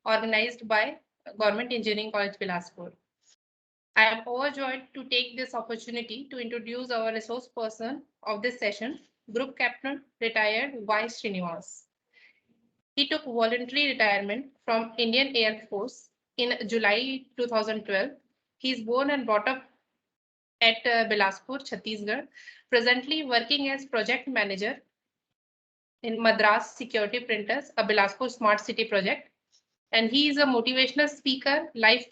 organized by Government Engineering College, Bilaspur. I am overjoyed to take this opportunity to introduce our resource person of this session, Group Captain Retired Y. Srinivas. He took voluntary retirement from Indian Air Force in July 2012. He is born and brought up at Bilaspur, Chhattisgarh, presently working as project manager in Madras Security Printers, a Bilaspur Smart City project. And he is a motivational speaker, life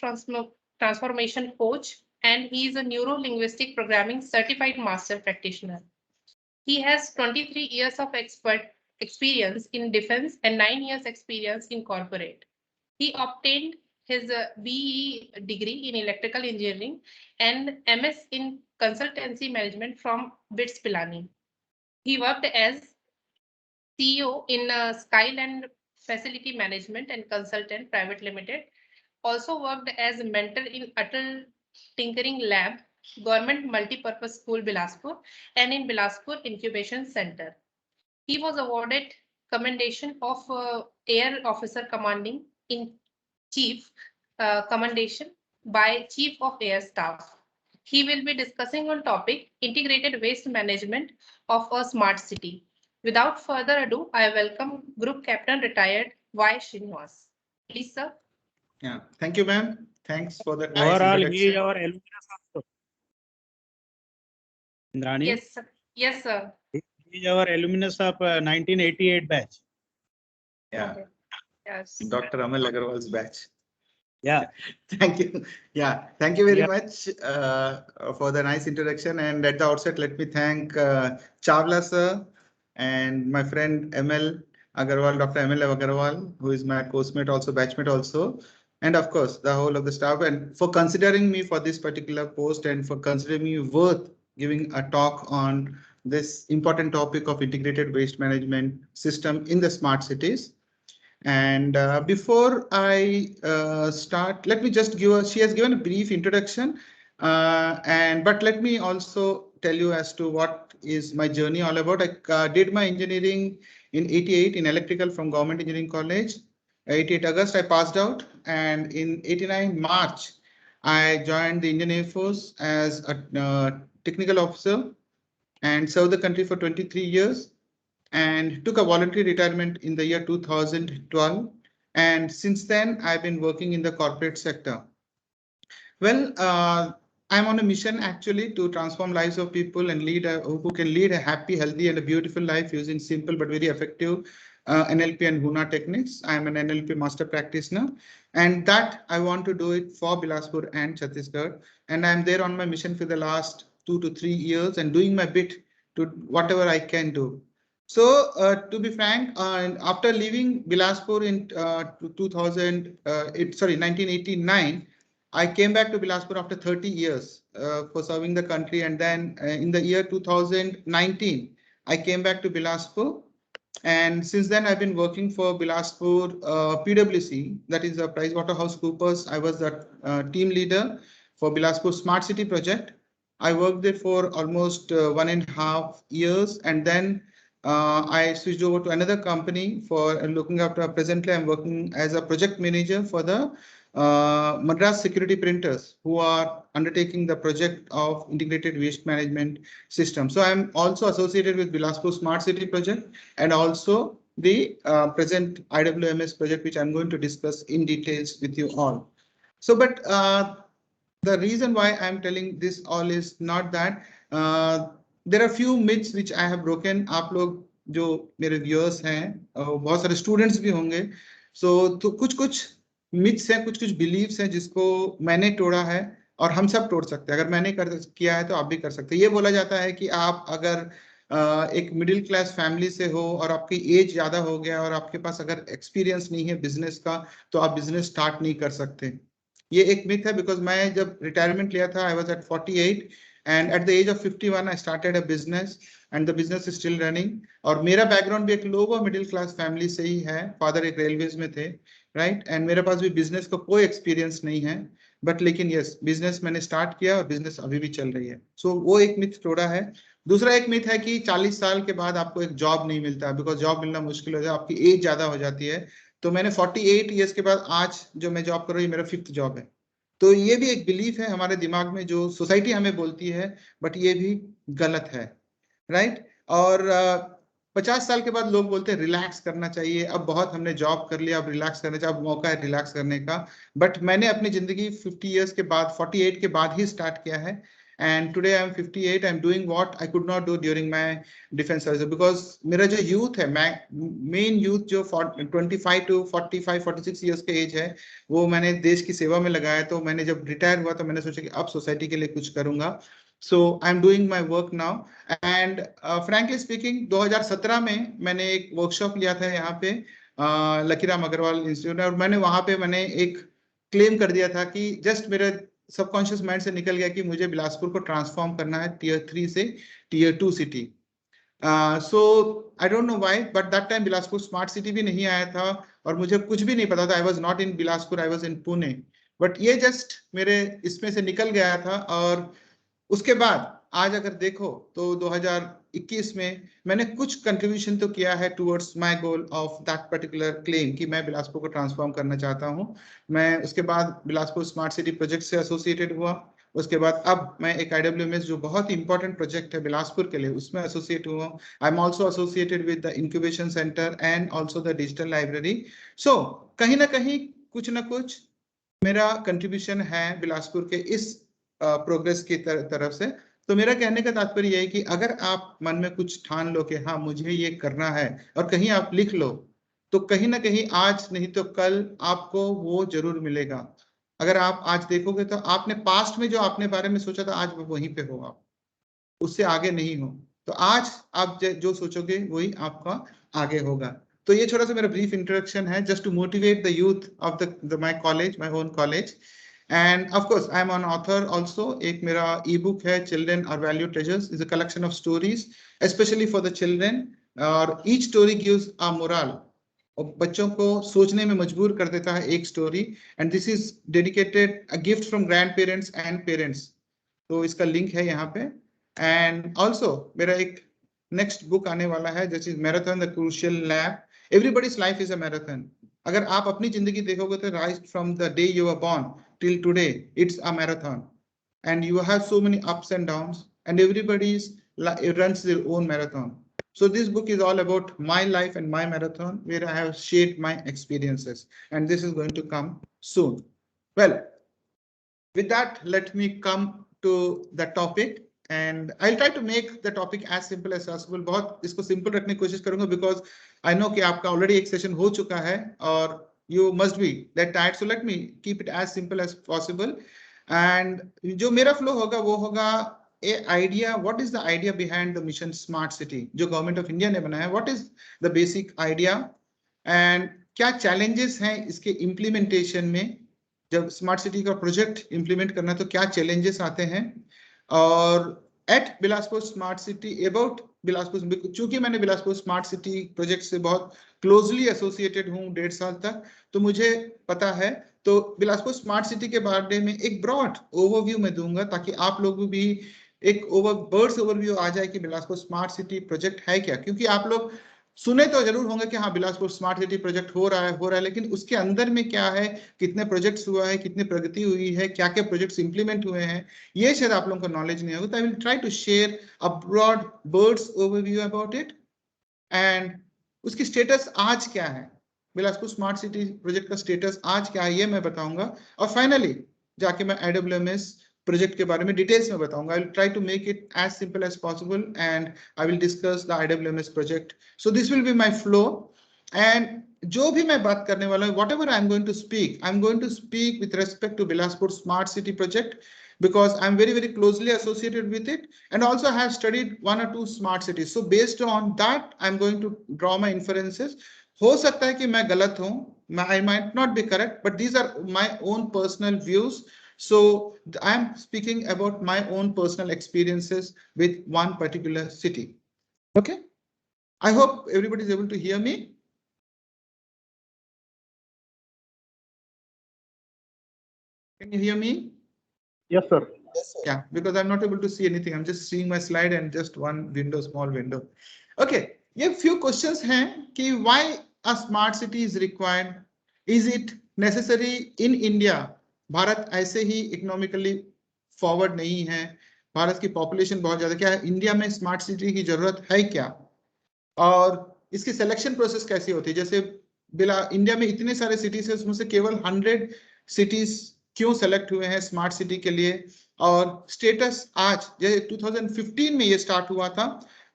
transformation coach, and he is a neuro-linguistic programming certified master practitioner. He has 23 years of experience in defense and 9 years experience in corporate. He obtained his BE degree in electrical engineering and MS in consultancy management from BITS Pilani. He worked as CEO in Skyland Facility Management and Consultant Private Limited. Also worked as a mentor in Atal Tinkering Lab, Government Multipurpose School Bilaspur, and in Bilaspur Incubation Center. He was awarded Commendation of Air Officer Commanding in Chief Commendation by Chief of Air Staff. He will be discussing on topic Integrated Waste Management of a Smart City. Without further ado, I welcome Group Captain Retired Y. Srinivas. Please, sir. Yeah, thank you, ma'am. Thanks for that nice Overall, introduction. he is our alumnus also. Indrani? Yes, sir. Yes, sir. He is our alumnus of 1988 batch. Yeah, Okay. Yes. Dr. Amal Agarwal's batch. Yeah. Thank you. Yeah, thank you very much for the nice introduction. And at the outset, let me thank Chawla sir and my friend ML Agarwal, Dr. ML Agarwal, who is my postmate, also batchmate also. And of course, the whole of the staff, and for considering me for this particular post and for considering me worth giving a talk on this important topic of integrated waste management system in the smart cities. And before I start, let me just give she has given a brief introduction, but let me also tell you as to what is my journey all about. I did my engineering in 88 in electrical from Government Engineering College. 88 August, I passed out, and in 89 March, I joined the Indian Air Force as a technical officer and served the country for 23 years. And took a voluntary retirement in the year 2012. And since then, I've been working in the corporate sector. Well, I'm on a mission actually to transform lives of people and who can lead a happy, healthy, and a beautiful life using simple but very effective NLP and Huna techniques. I'm an NLP master practitioner, and that I want to do it for Bilaspur and Chhattisgarh. And I'm there on my mission for the last 2 to 3 years and doing my bit to whatever I can do. So to be frank, after leaving Bilaspur in 1989, I came back to Bilaspur after 30 years for serving the country. And then in the year 2019, I came back to Bilaspur. And since then, I've been working for Bilaspur PwC, that is PricewaterhouseCoopers. I was the team leader for Bilaspur Smart City project. I worked there for almost 1.5 years, and then I switched over to another company for looking after. Presently, I'm working as a project manager for the Madras Security Printers, who are undertaking the project of integrated waste management system. So I'm also associated with Bilaspur Smart City project and also the present Iwms project, which I'm going to discuss in details with you all. So, but the reason why I'm telling this all is not that there are few myths which I have broken. आप लोग जो मेरे viewers हैं, बहुत सारे students भी होंगे. So तो कुछ myths हैं, कुछ beliefs हैं जिसको मैंने तोड़ा है और हम सब तोड़ सकते हैं. अगर मैंने किया है तो आप भी कर सकते हैं. ये बोला जाता है कि आप अगर एक मिडिल क्लास फैमिली से हो और आपकी एज ज्यादा हो गया और आपके पास अगर एक्सपीरियंस नहीं है बिजनेस का, तो आप बिजनेस स्टार्ट नहीं कर सकते. ये एक मिथ है, बिकॉज मैं जब रिटायरमेंट लिया था, I was at 48 and at the age of 51 I started a business and the business is still running. और मेरा बैकग्राउंड भी एक लोअर मिडिल क्लास फैमिली से ही है. फादर एक रेलवेज में थे, राइट, एंड मेरे पास भी बिजनेस का कोई एक्सपीरियंस नहीं है, बट लेकिन यस, बिजनेस मैंने स्टार्ट किया और बिजनेस अभी भी चल रही है. सो वो एक मिथ तोड़ा है. दूसरा एक मिथ है कि 40 साल के बाद आपको एक जॉब नहीं मिलता, बिकॉज जॉब मिलना मुश्किल हो जाए, आपकी एज ज्यादा हो जाती है. तो मैंने 48 ईयर्स के बाद आज जो मैं जॉब कर रहा हूँ, मेरा 5th जॉब है। तो ये भी एक बिलीफ है हमारे दिमाग में जो सोसाइटी हमें बोलती है, बट ये भी गलत है, राइट। और 50 साल के बाद लोग बोलते हैं रिलैक्स करना चाहिए, अब बहुत हमने जॉब कर लिया, अब रिलैक्स करना चाहिए, अब मौका है रिलैक्स करने का। बट मैंने अपनी जिंदगी 50 ईयर्स के बाद, 48 के बाद ही स्टार्ट किया है। And today I am 58. I'm doing what I could not do during my defense service because मेरा जो youth है, main youth जो 25 to 45, 46 years के एज है, वो मैंने देश की सेवा में लगाया। तो मैंने जब रिटायर हुआ तो मैंने सोचा कि अब सोसाइटी के लिए कुछ करूंगा। So I'm doing my work now. And frankly speaking, 2017 में मैंने एक वर्कशॉप लिया था यहाँ पे लकीराम अग्रवाल इंस्टीट्यूट में, और मैंने वहाँ पे मैंने एक क्लेम कर दिया था कि जस्ट मेरे सबकॉन्शियस माइंड से निकल गया कि मुझे बिलासपुर को ट्रांसफॉर्म करना है Tier 3 से Tier 2 city. So I don't know why, but that time Bilaspur smart city भी नहीं आया था और मुझे कुछ भी नहीं पता था। I was not in Bilaspur, I was in Pune, but ये जस्ट मेरे इसमें से निकल गया था। और उसके बाद आज अगर देखो तो 2021 में मैंने कुछ कंट्रीब्यूशन तो किया है towards my goal of that particular claim कि मैं बिलासपुर को ट्रांसफॉर्म करना चाहता हूं। मैं उसके बाद बिलासपुर स्मार्ट सिटी प्रोजेक्ट से एसोसिएटेड हुआ। उसके बाद अब मैं एक IWMS जो बहुत ही इंपॉर्टेंट प्रोजेक्ट है बिलासपुर के लिए, उसमें एसोसिएट हुआ। I am also associated with the incubation centre and also the digital library. So कहीं ना कहीं कुछ ना कुछ मेरा कंट्रीब्यूशन है बिलासपुर के इस प्रोग्रेस की तरफ से। तो मेरा कहने का तात्पर्य यह है कि अगर आप मन में कुछ ठान लो कि हाँ मुझे ये करना है, और कहीं आप लिख लो, तो कहीं ना कहीं आज नहीं तो कल आपको वो जरूर मिलेगा। अगर आप आज देखोगे तो आपने पास्ट में जो आपने बारे में सोचा था, आज वो वहीं पे हो, आप उससे आगे नहीं हो। तो आज आप जो सोचोगे वही आपका आगे होगा। तो ये छोटा सा मेरा ब्रीफ इंट्रोडक्शन है, just to motivate the youth of the my college, my own college. And of course I am an author also. एक मेरा ई बुक है children are value treasures, is a collection of stories specially for the children, और each story gives a moral, और बच्चों को सोचने में मजबूर कर देता है एक story. And this is dedicated a gift from grand parents and parents. तो इसका लिंक है यहाँ पे। एंड ऑल्सो मेरा एक नेक्स्ट बुक आने वाला है, this is marathon the crucial lab. Everybody's life is a marathon. अगर आप अपनी जिंदगी देखोगे तो right from the day you are born till today, it's a marathon, and you have so many ups and downs, and everybody runs their own marathon. So this book is all about my life and my marathon, where I have shared my experiences, and this is going to come soon. Well, with that, let me come to the topic, and I'll try to make the topic as simple as possible. बहुत इसको simple रखने की कोशिश करूंगा because I know कि आपका already एक session हो चुका है और you must be that tired, so let me keep it as simple as possible. And जो मेरा flow होगा वो होगा a idea, what is the idea behind the mission smart city जो government of India ने बनाया, what is the basic idea, and क्या challenges हैं इसके implementation में, जब स्मार्ट सिटी का प्रोजेक्ट इंप्लीमेंट करना तो क्या चैलेंजेस आते हैं। और at Bilaspur smart city, about Bilaspur, चूंकि मैंने बिलासपुर स्मार्ट सिटी प्रोजेक्ट से बहुत क्लोजली एसोसिएटेड हूँ 1.5 साल तक, तो मुझे पता है। तो बिलासपुर स्मार्ट सिटी के बारे में एक ब्रॉड ओवरव्यू में दूंगा ताकि आप लोग भी एक बर्ड्स ओवरव्यू आ जाए कि बिलासपुर स्मार्ट सिटी प्रोजेक्ट है क्या। क्योंकि आप लोग सुने तो जरूर होंगे कि हाँ बिलासपुर स्मार्ट सिटी प्रोजेक्ट हो रहा है, लेकिन उसके अंदर में क्या है, कितने प्रोजेक्ट्स हुआ है, कितनी प्रगति हुई है, क्या क्या प्रोजेक्ट्स इंप्लीमेंट हुए हैं, ये शायद आप लोगों को नॉलेज नहीं होगा। तो I will try to share a broad bird's overview about it, and उसकी स्टेटस आज क्या है, बिलासपुर स्मार्ट सिटी प्रोजेक्ट का स्टेटस आज क्या है ये मैं बताऊंगा। और फाइनली जाके मैं IWMS प्रोजेक्ट के बारे में डिटेल्स में बताऊंगा। I will try to make it as simple as possible and I will discuss the IWMS project. So this will be my flow, and जो भी मैं बात करने वाला हूं, whatever I am going to speak, I am going to speak with respect to Bilaspur Smart City project because I am very, very closely associated with it, and also I have studied 1 or 2 smart cities. So based on that, I am going to draw my inferences. हो सकता है कि मैं गलत हूं, I might not be correct, but these are my own personal views. So I am speaking about my own personal experiences with one particular city. Okay, I hope everybody is able to hear me. Can you hear me? Yes, sir. Yeah, because I'm not able to see anything. I'm just seeing my slide and just one window, small window. Okay, ये few questions हैं कि why a smart city is required? Is it necessary in India? Bharat ऐसे ही economically forward नहीं है, भारत की population बहुत ज्यादा, क्या इंडिया में स्मार्ट सिटी की जरूरत है क्या? और इसकी सिलेक्शन प्रोसेस कैसी होती है? जैसे इंडिया में इतने सारे सिटीज है, उसमें से केवल 100 सिटीज क्यों सेलेक्ट हुए हैं स्मार्ट सिटी के लिए? और स्टेटस आज जैसे 2015 में ये स्टार्ट हुआ था,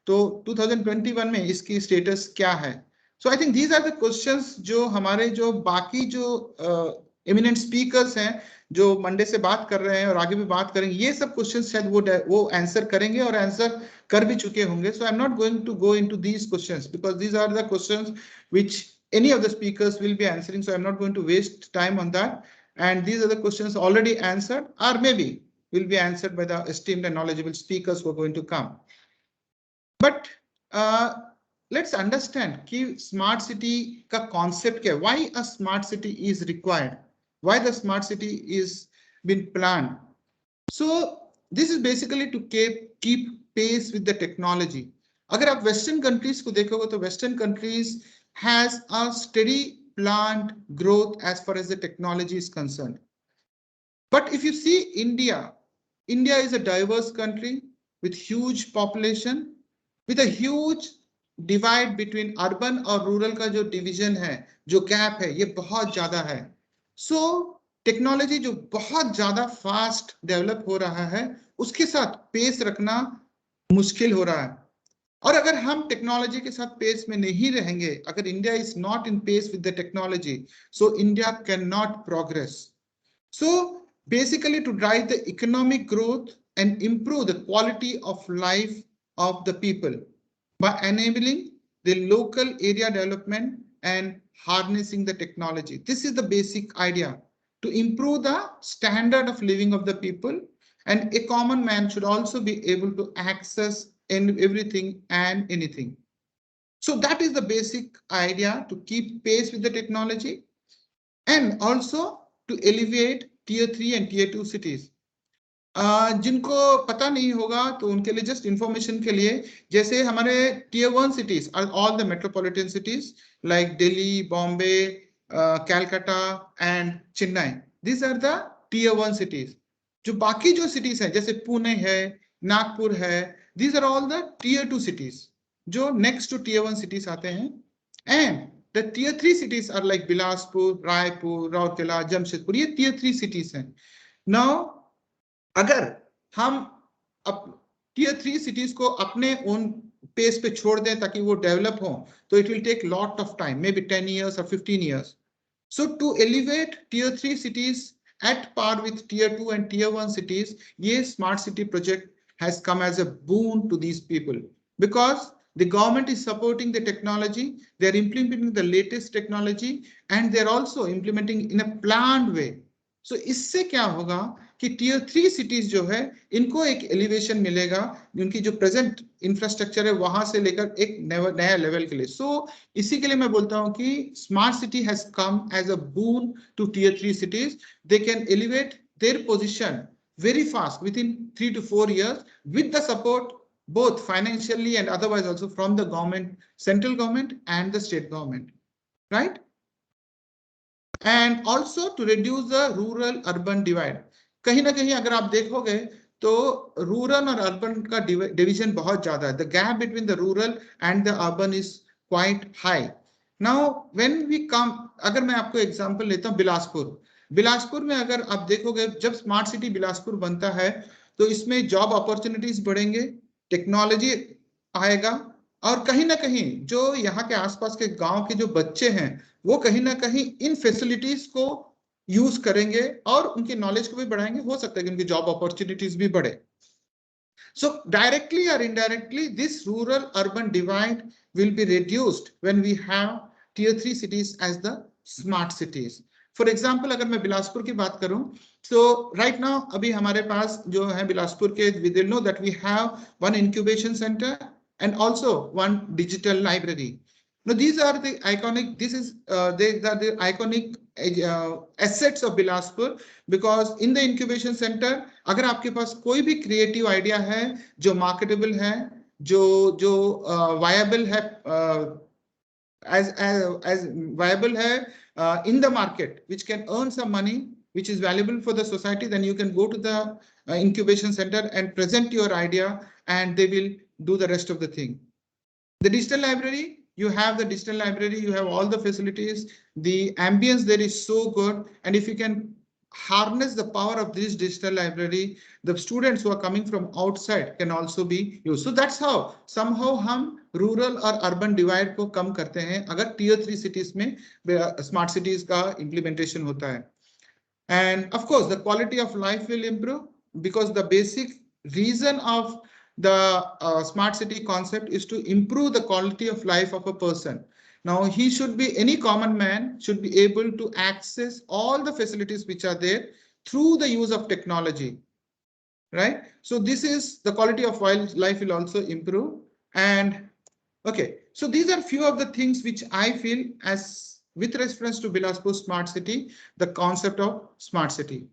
तो 2021 में इसकी स्टेटस क्या है? So I think these are the questions जो हमारे जो बाकी जो एमिनेंट स्पीकर्स हैं जो मंडे से बात कर रहे हैं और आगे भी बात करेंगे, ये सब क्वेश्चंस शायद वो आंसर करेंगे और आंसर कर भी चुके होंगे. So I am not going to go into these questions because these are the questions which any of the speakers will be answering, so I'm not going to waste time on that. And these are the questions already answered, or maybe will be answered by the esteemed and knowledgeable speakers who are going to come. But let's understand कि smart city का concept क्या है? Why a smart city is required? Why the smart city is been planned? So this is basically to keep pace with the technology. अगर आप Western countries को देखोगे तो Western countries has a steady planned growth as far as the technology is concerned. But if you see India, India is a diverse country with huge population, with a huge divide between urban और rural का जो division है, जो gap है, ये बहुत ज्यादा है. So टेक्नोलॉजी जो बहुत ज्यादा फास्ट डेवलप हो रहा है, उसके साथ पेस रखना मुश्किल हो रहा है. और अगर हम टेक्नोलॉजी के साथ पेस में नहीं रहेंगे, अगर India is not in pace with the technology, so India can not progress. So basically to drive the economic growth and improve the quality of life of the people by enabling the local area development and harnessing the technology. This is the basic idea, to improve the standard of living of the people, and a common man should also be able to access in everything and anything. So that is the basic idea, to keep pace with the technology and also to elevate tier 3 and tier 2 cities. जिनको पता नहीं होगा तो उनके लिए just information के लिए, जैसे हमारे tier 1 cities are all the metropolitan cities like Delhi, Bombay, Calcutta and Chennai. These are the tier 1 cities. जो बाकी जो cities हैं जैसे पुणे है, नागपुर है, these are all the tier 2 cities जो next to tier 1 cities आते हैं. And the tier 3 cities are like Bilaspur, Raipur, Rourkela, Jamshedpur. ये tier 3 cities हैं. Now अगर हम tier 3 cities को अपने own pace पे छोड़ दें ताकि वो डेवलप हो, तो it will take lot of time, maybe 10 years or 15 years. So to elevate tier 3 cities at par with tier 2 and tier 1 cities, ये smart city project has come as a boon to these people, because the government is supporting the technology, they are implementing the latest technology, and they are also implementing in a planned way. So इससे क्या होगा कि tier 3 cities जो है इनको एक elevation मिलेगा, उनकी जो present infrastructure है वहां से लेकर एक नया level के लिए. So इसी के लिए मैं बोलता हूं कि smart city has come as a boon to tier 3 cities. They can elevate their position very fast within 3 to 4 years with the support both financially and otherwise also from the government, central government and the state government, right? And also to reduce the rural urban divide. कहीं ना कहीं अगर आप देखोगे तो rural और urban का division बहुत ज्यादा है. The gap between the rural and the urban is quite high. Now when we come, अगर मैं आपको एग्जांपल लेता हूँ बिलासपुर में अगर आप देखोगे जब स्मार्ट सिटी बिलासपुर बनता है तो इसमें जॉब अपॉर्चुनिटीज बढ़ेंगे, टेक्नोलॉजी आएगा, और कहीं ना कहीं जो यहाँ के आसपास के गांव के जो बच्चे हैं वो कहीं ना कहीं इन फैसिलिटीज को यूज करेंगे और उनकी नॉलेज को भी बढ़ाएंगे. हो सकता है कि उनकी जॉब अपॉर्चुनिटीज भी बढ़े. So directly or indirectly this rural urban divide will be reduced when we have tier 3 cities as the smart cities. For example, अगर मैं बिलासपुर की बात करूं, so right now अभी हमारे पास जो है बिलासपुर के, we know that we have one incubation center and also one digital library. Now these are the iconic, they are the iconic assets of Bilaspur, because in the incubation center अगर आपके पास कोई भी creative idea है जो marketable है, जो viable है as viable hai in the market, which can earn some money, which is valuable for the society, then you can go to the incubation center and present your idea, and they will do the rest of the thing. The digital library, you have the digital library, you have all the facilities, the ambience there is so good, and if you can harness the power of this digital library, the students who are coming from outside can also be used. So that's how somehow hum rural or urban divide ko kam karte hain agar tier 3 cities mein smart cities ka implementation hota hai. And of course, the quality of life will improve, because the basic reason of the smart city concept is to improve the quality of life of a person. Now, he should be, any common man should be able to access all the facilities which are there through the use of technology, right? So this is the quality of life will also improve. And okay, so these are few of the things which I feel as with reference to Bilaspur smart city, the concept of smart city.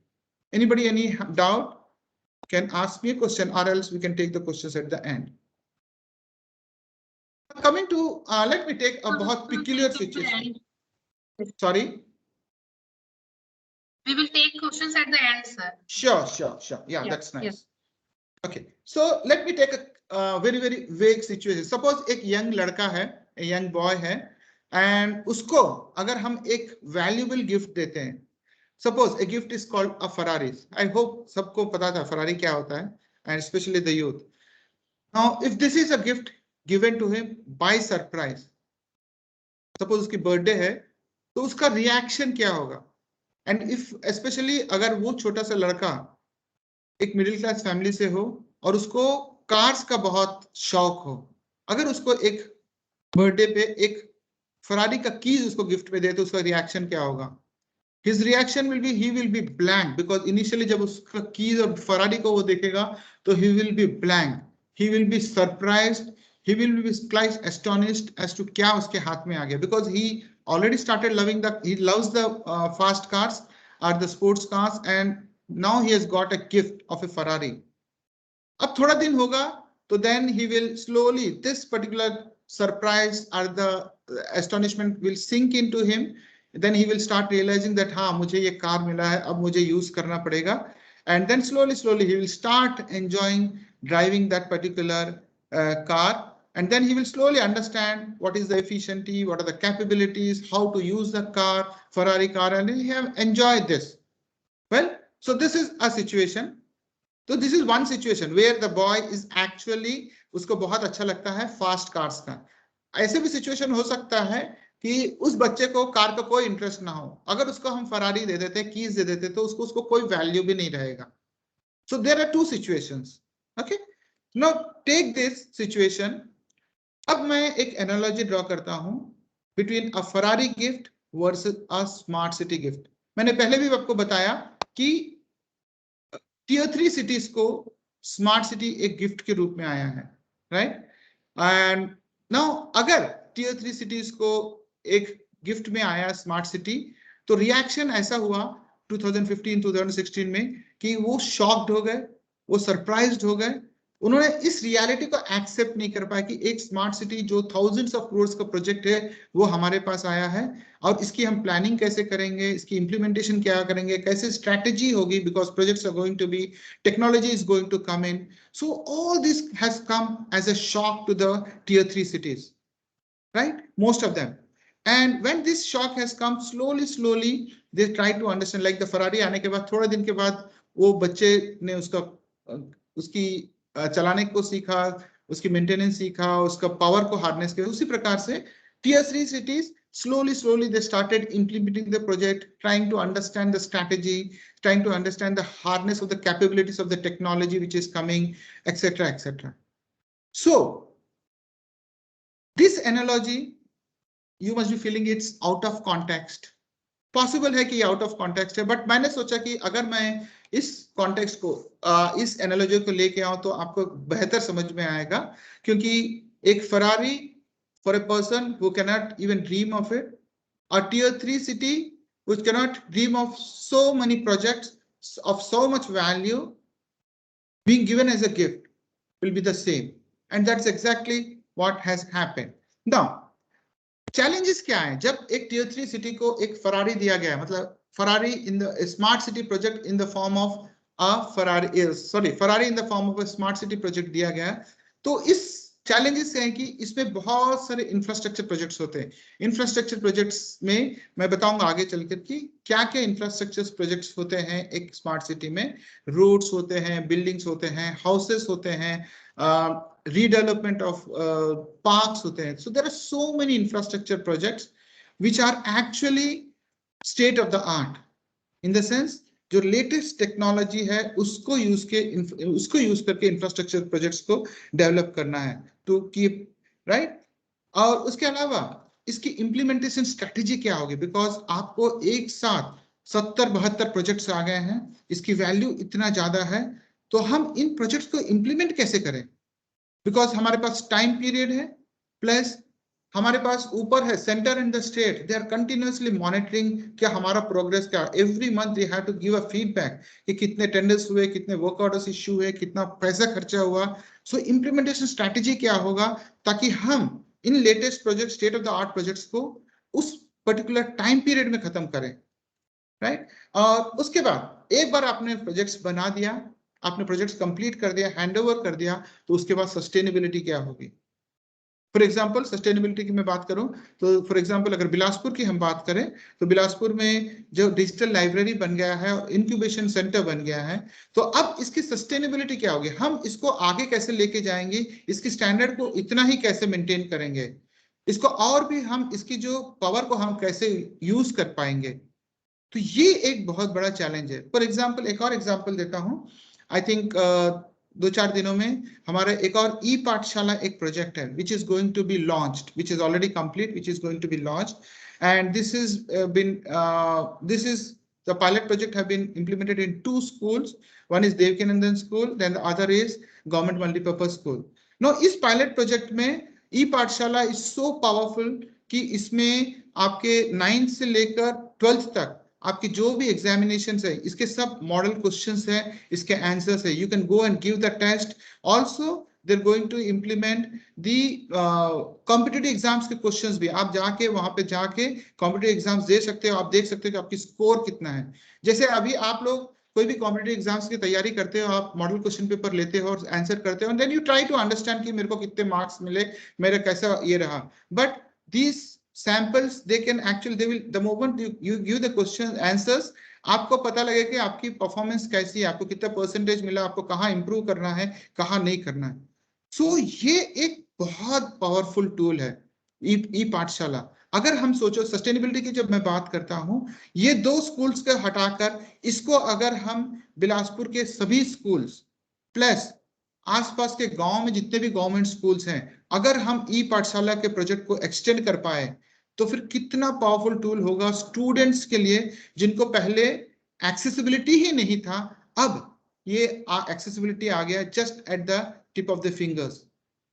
Anybody any doubt can ask me a question, or else we can take the questions at the end. Coming to, let me take a बहुत peculiar situation. Sorry. We will take questions at the end, sir. Sure. Yeah, Yeah, that's nice. yes. Okay, so let me take a very vague situation. Suppose एक young लड़का है, a young boy है, and उसको अगर हम एक valuable gift देते हैं, suppose a gift is called a Ferrari. I hope सबको पता था Ferrari क्या होता है, and especially the youth. Now, if this is a gift given to him by surprise, suppose उसकी birthday है, तो उसका reaction क्या होगा? And if especially अगर वो छोटा सा लड़का एक मिडिल क्लास फैमिली से हो और उसको कार्स का बहुत शौक हो, अगर उसको एक बर्थडे पे एक फरारी का कीज उसको गिफ्ट में दे तो उसका रिएक्शन क्या होगा? His reaction will be, he will be blank, because initially जब उसका कीज और फरारी को वो देखेगा तो he will be blank, he will be surprised, he will be quite astonished as to क्या उसके हाथ में आ गया, because he already started loving he loves the fast cars or the sports cars, and now he has got a gift of a Ferrari. अब थोड़ा दिन होगा तो then he will slowly, this particular surprise or the astonishment will sink into him. Then he will start realizing that हाँ मुझे ये car मिला है, अब मुझे use करना पड़ेगा, and then slowly he will start enjoying driving that particular car, and then he will slowly understand what is the efficiency, what are the capabilities, how to use the car, Ferrari car, and he have enjoyed this. Well, so this is a situation. So this is one situation where the boy is actually, उसको बहुत अच्छा लगता है fast cars का. ऐसे भी situation हो सकता है कि उस बच्चे को कार का कोई इंटरेस्ट ना हो, अगर उसको हम फरारी दे देते, कीज दे देते, तो उसको कोई वैल्यू भी नहीं रहेगा. So there are two situations. Okay, now take this situation. अब मैं एक analogy draw करता हूं between a Ferrari gift versus a smart city gift. मैंने पहले भी आपको बताया कि tier 3 cities को smart city एक गिफ्ट के रूप में आया है, right? And now अगर tier 3 cities को एक गिफ्ट में आया स्मार्ट सिटी, तो रिएक्शन ऐसा हुआ 2015-2016 में कि वो शॉक्ड हो गए, वो सरप्राइज्ड हो गए, उन्होंने इस रियलिटी को एक्सेप्ट नहीं कर पाया कि एक स्मार्ट सिटी जो थाउजेंड्स ऑफ करोड़ का प्रोजेक्ट है वो हमारे पास आया है, और इसकी हम प्लानिंग कैसे करेंगे, इसकी इंप्लीमेंटेशन क्या करेंगे, कैसे स्ट्रेटेजी होगी, because projects are going to be, technology is going to come in. So all this has come as a shock to the tier 3 cities, right? Most of them. And when this shock has come, slowly they try to understand. Like the Ferrari आने के बाद थोड़ा दिन के बाद वो बच्चे ने उसकी चलाने को सीखा, उसकी मेंटेनेंस सीखा, उसका पावर को हार्नेस किया. उसी प्रकार से tier 3 cities slowly they started implementing the project, trying to understand the strategy, trying to understand the harness of the capabilities of the technology which is coming, etc. So this analogy, you must be feeling it's out of context. Possible है कि out of context है, but मैंने सोचा कि अगर मैं इस context को, इस analogy को लेके आऊं तो आपको बेहतर समझ में आएगा, क्योंकि एक Ferrari for a person who cannot even dream of it, a tier 3 city which cannot dream of so many projects of so much value being given as a gift will be the same, and that's exactly what has happened. Now, challenges क्या है? जब एक tier 3 city को एक Ferrari दिया गया है, मतलब Ferrari in the smart city project in the form of Ferrari in the form of a smart city project दिया गया है, तो इस चैलेंजेस हैं कि इसमें बहुत सारे इंफ्रास्ट्रक्चर प्रोजेक्ट्स होते हैं। इंफ्रास्ट्रक्चर प्रोजेक्ट्स में मैं बताऊंगा आगे चलकर कि क्या क्या इंफ्रास्ट्रक्चर प्रोजेक्ट्स होते हैं एक स्मार्ट सिटी में। रोड्स होते हैं, बिल्डिंग्स होते हैं, हाउसेस होते हैं, redevelopment of parks होते हैं. So there are so many infrastructure projects which are actually state of the art in the sense जो लेटेस्ट टेक्नोलॉजी है उसको यूज करके इंफ्रास्ट्रक्चर प्रोजेक्ट्स को डेवलप करना है टू कीप राइट। और उसके अलावा इसकी इम्प्लीमेंटेशन स्ट्रेटेजी क्या होगी, बिकॉज आपको एक साथ 70-72 प्रोजेक्ट्स आ गए हैं, इसकी वैल्यू इतना ज्यादा है, तो हम इन प्रोजेक्ट्स को इम्प्लीमेंट कैसे करें? बिकॉज हमारे पास टाइम पीरियड है, प्लस हमारे पास ऊपर है center and the state, they are continuously monitoring क्या हमारा प्रोग्रेस क्या। Every month they have to give a feedback कि कितने टेंडर्स हुए, कितने वर्क ऑर्डर्स इश्यू हुए, कितना पैसा खर्चा हुआ। सो इम्प्लीमेंटेशन स्ट्रैटेजी क्या होगा ताकि हम इन latest project, state of the art projects को उस पर्टिकुलर टाइम पीरियड में खत्म करें, राइट। और उसके बाद एक बार आपने प्रोजेक्ट्स बना दिया, आपने प्रोजेक्ट्स कंप्लीट कर दिया, हैंड ओवर कर दिया, तो उसके बाद सस्टेनेबिलिटी क्या होगी। फॉर एग्जांपल सस्टेनेबिलिटी की मैं बात करूं तो फॉर एग्जांपल अगर बिलासपुर की हम बात करें तो बिलासपुर में जो डिजिटल लाइब्रेरी बन गया है, इंक्यूबेशन सेंटर बन गया है, तो अब इसकी सस्टेनेबिलिटी क्या होगी, हम इसको आगे कैसे लेके जाएंगे, इसकी स्टैंडर्ड को इतना ही कैसे मेंटेन करेंगे, इसको और भी हम इसकी जो पावर को हम कैसे यूज कर पाएंगे। तो ये एक बहुत बड़ा चैलेंज है। फॉर एग्जाम्पल एक और एग्जाम्पल देता हूं, आई थिंक 2-4 दिनों में हमारे एक और ई पाठशाला एक प्रोजेक्ट है which is going to be launched, which is already complete, which is going to be launched, and this is the pilot project have been implemented in 2 schools. One is Devkinandan school, then the other is government multipurpose school. Now इस pilot project में ई पाठशाला is so powerful कि इसमें आपके 9th से लेकर 12th तक आपकी जो भी एग्जामिनेशन है इसके सब मॉडल क्वेश्चंस है, इसके आंसर्स है, you can go and give the test. Also they are going to implement the competitive exams के क्वेश्चंस भी, आप जाके वहां पे जाके कॉम्पिटिटिव एग्जाम्स दे सकते हो, आप देख सकते हो कि आपकी स्कोर कितना है। जैसे अभी आप लोग कोई भी कॉम्पिटिटिव एग्जाम्स की तैयारी करते हो, आप मॉडल क्वेश्चन पेपर लेते हो और आंसर करते हो, then you try to understand कि मेरे को कितने मार्क्स मिले, मेरा कैसा ये रहा। But this samples they can actually they will the moment you give the question answers आपको पता लगेगा कि आपकी परफॉर्मेंस कैसी है, आपको कितना परसेंटेज मिला, आपको कहाँ इंप्रूव करना है, कहाँ नहीं करना है। सो ये एक बहुत पावरफुल टूल है ई पाठशाला। अगर हम सोचो सस्टेनेबिलिटी की जब मैं बात करता हूं, ये 2 स्कूल्स को हटाकर इसको अगर हम बिलासपुर के सभी स्कूल्स प्लस आसपास के गांव में जितने भी गवर्नमेंट स्कूल्स हैं, अगर हम ई पाठशाला के प्रोजेक्ट को एक्सटेंड कर पाए तो फिर कितना पावरफुल टूल होगा स्टूडेंट्स के लिए, जिनको पहले एक्सेसिबिलिटी ही नहीं था, अब ये एक्सेसिबिलिटी आ गया just at the tip of the fingers.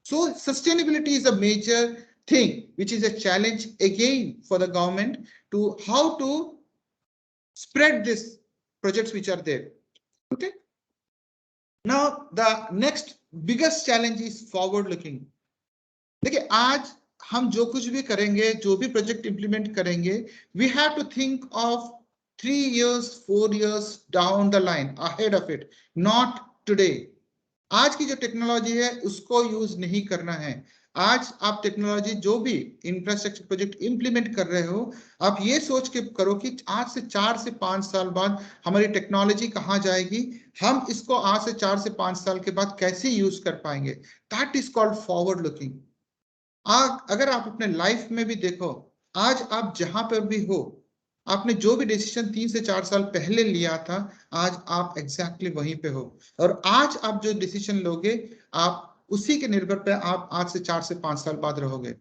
So sustainability is a major thing which is a challenge again for the government to how to spread these projects which are there. Okay, now the next biggest challenge is forward looking. देखिए आज हम जो कुछ भी करेंगे, जो भी project implement करेंगे, we have to think of 3 years 4 years down the line ahead of it, not today. आज की जो टेक्नोलॉजी है उसको यूज नहीं करना है। आज आप टेक्नोलॉजी जो भी इंफ्रास्ट्रक्चर प्रोजेक्ट इंप्लीमेंट कर रहे हो, आप ये सोच के करो कि आज से 4 से 5 साल बाद हमारी टेक्नोलॉजी कहाँ जाएगी, हम इसको आज से 4 से 5 साल के बाद कैसे यूज कर पाएंगे। That is called forward looking. अगर आप अपने लाइफ में भी देखो, आज आप जहां पर भी हो, आपने जो भी डिसीजन 3 से 4 साल पहले लिया था, आज आप एग्जैक्टली वहीं पे हो, और आज आप जो डिसीजन लोगे आप उसी के निर्भर पे आप आज से 4 से 5 साल बाद रहोगे।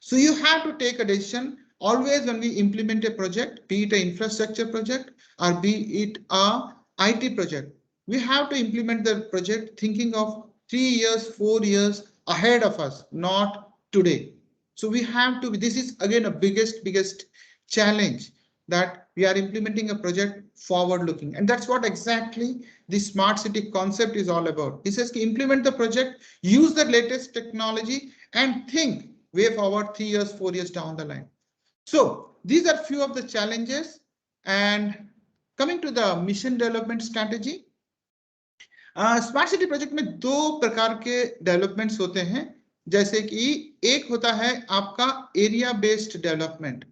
So you have to take a decision always when we implement a project, be it an infrastructure project or be it a IT project, we have to implement the project thinking of 3 years 4 years ahead of us, not today. So we have to, this is again a biggest challenge, that we are implementing a project forward looking, and that's what exactly the smart city concept is all about. It says to implement the project, use the latest technology and think way forward 3 years, 4 years down the line. So these are few of the challenges. And coming to the mission development strategy, smart city project में दो प्रकार के developments होते हैं, जैसे कि एक होता है आपका area based development,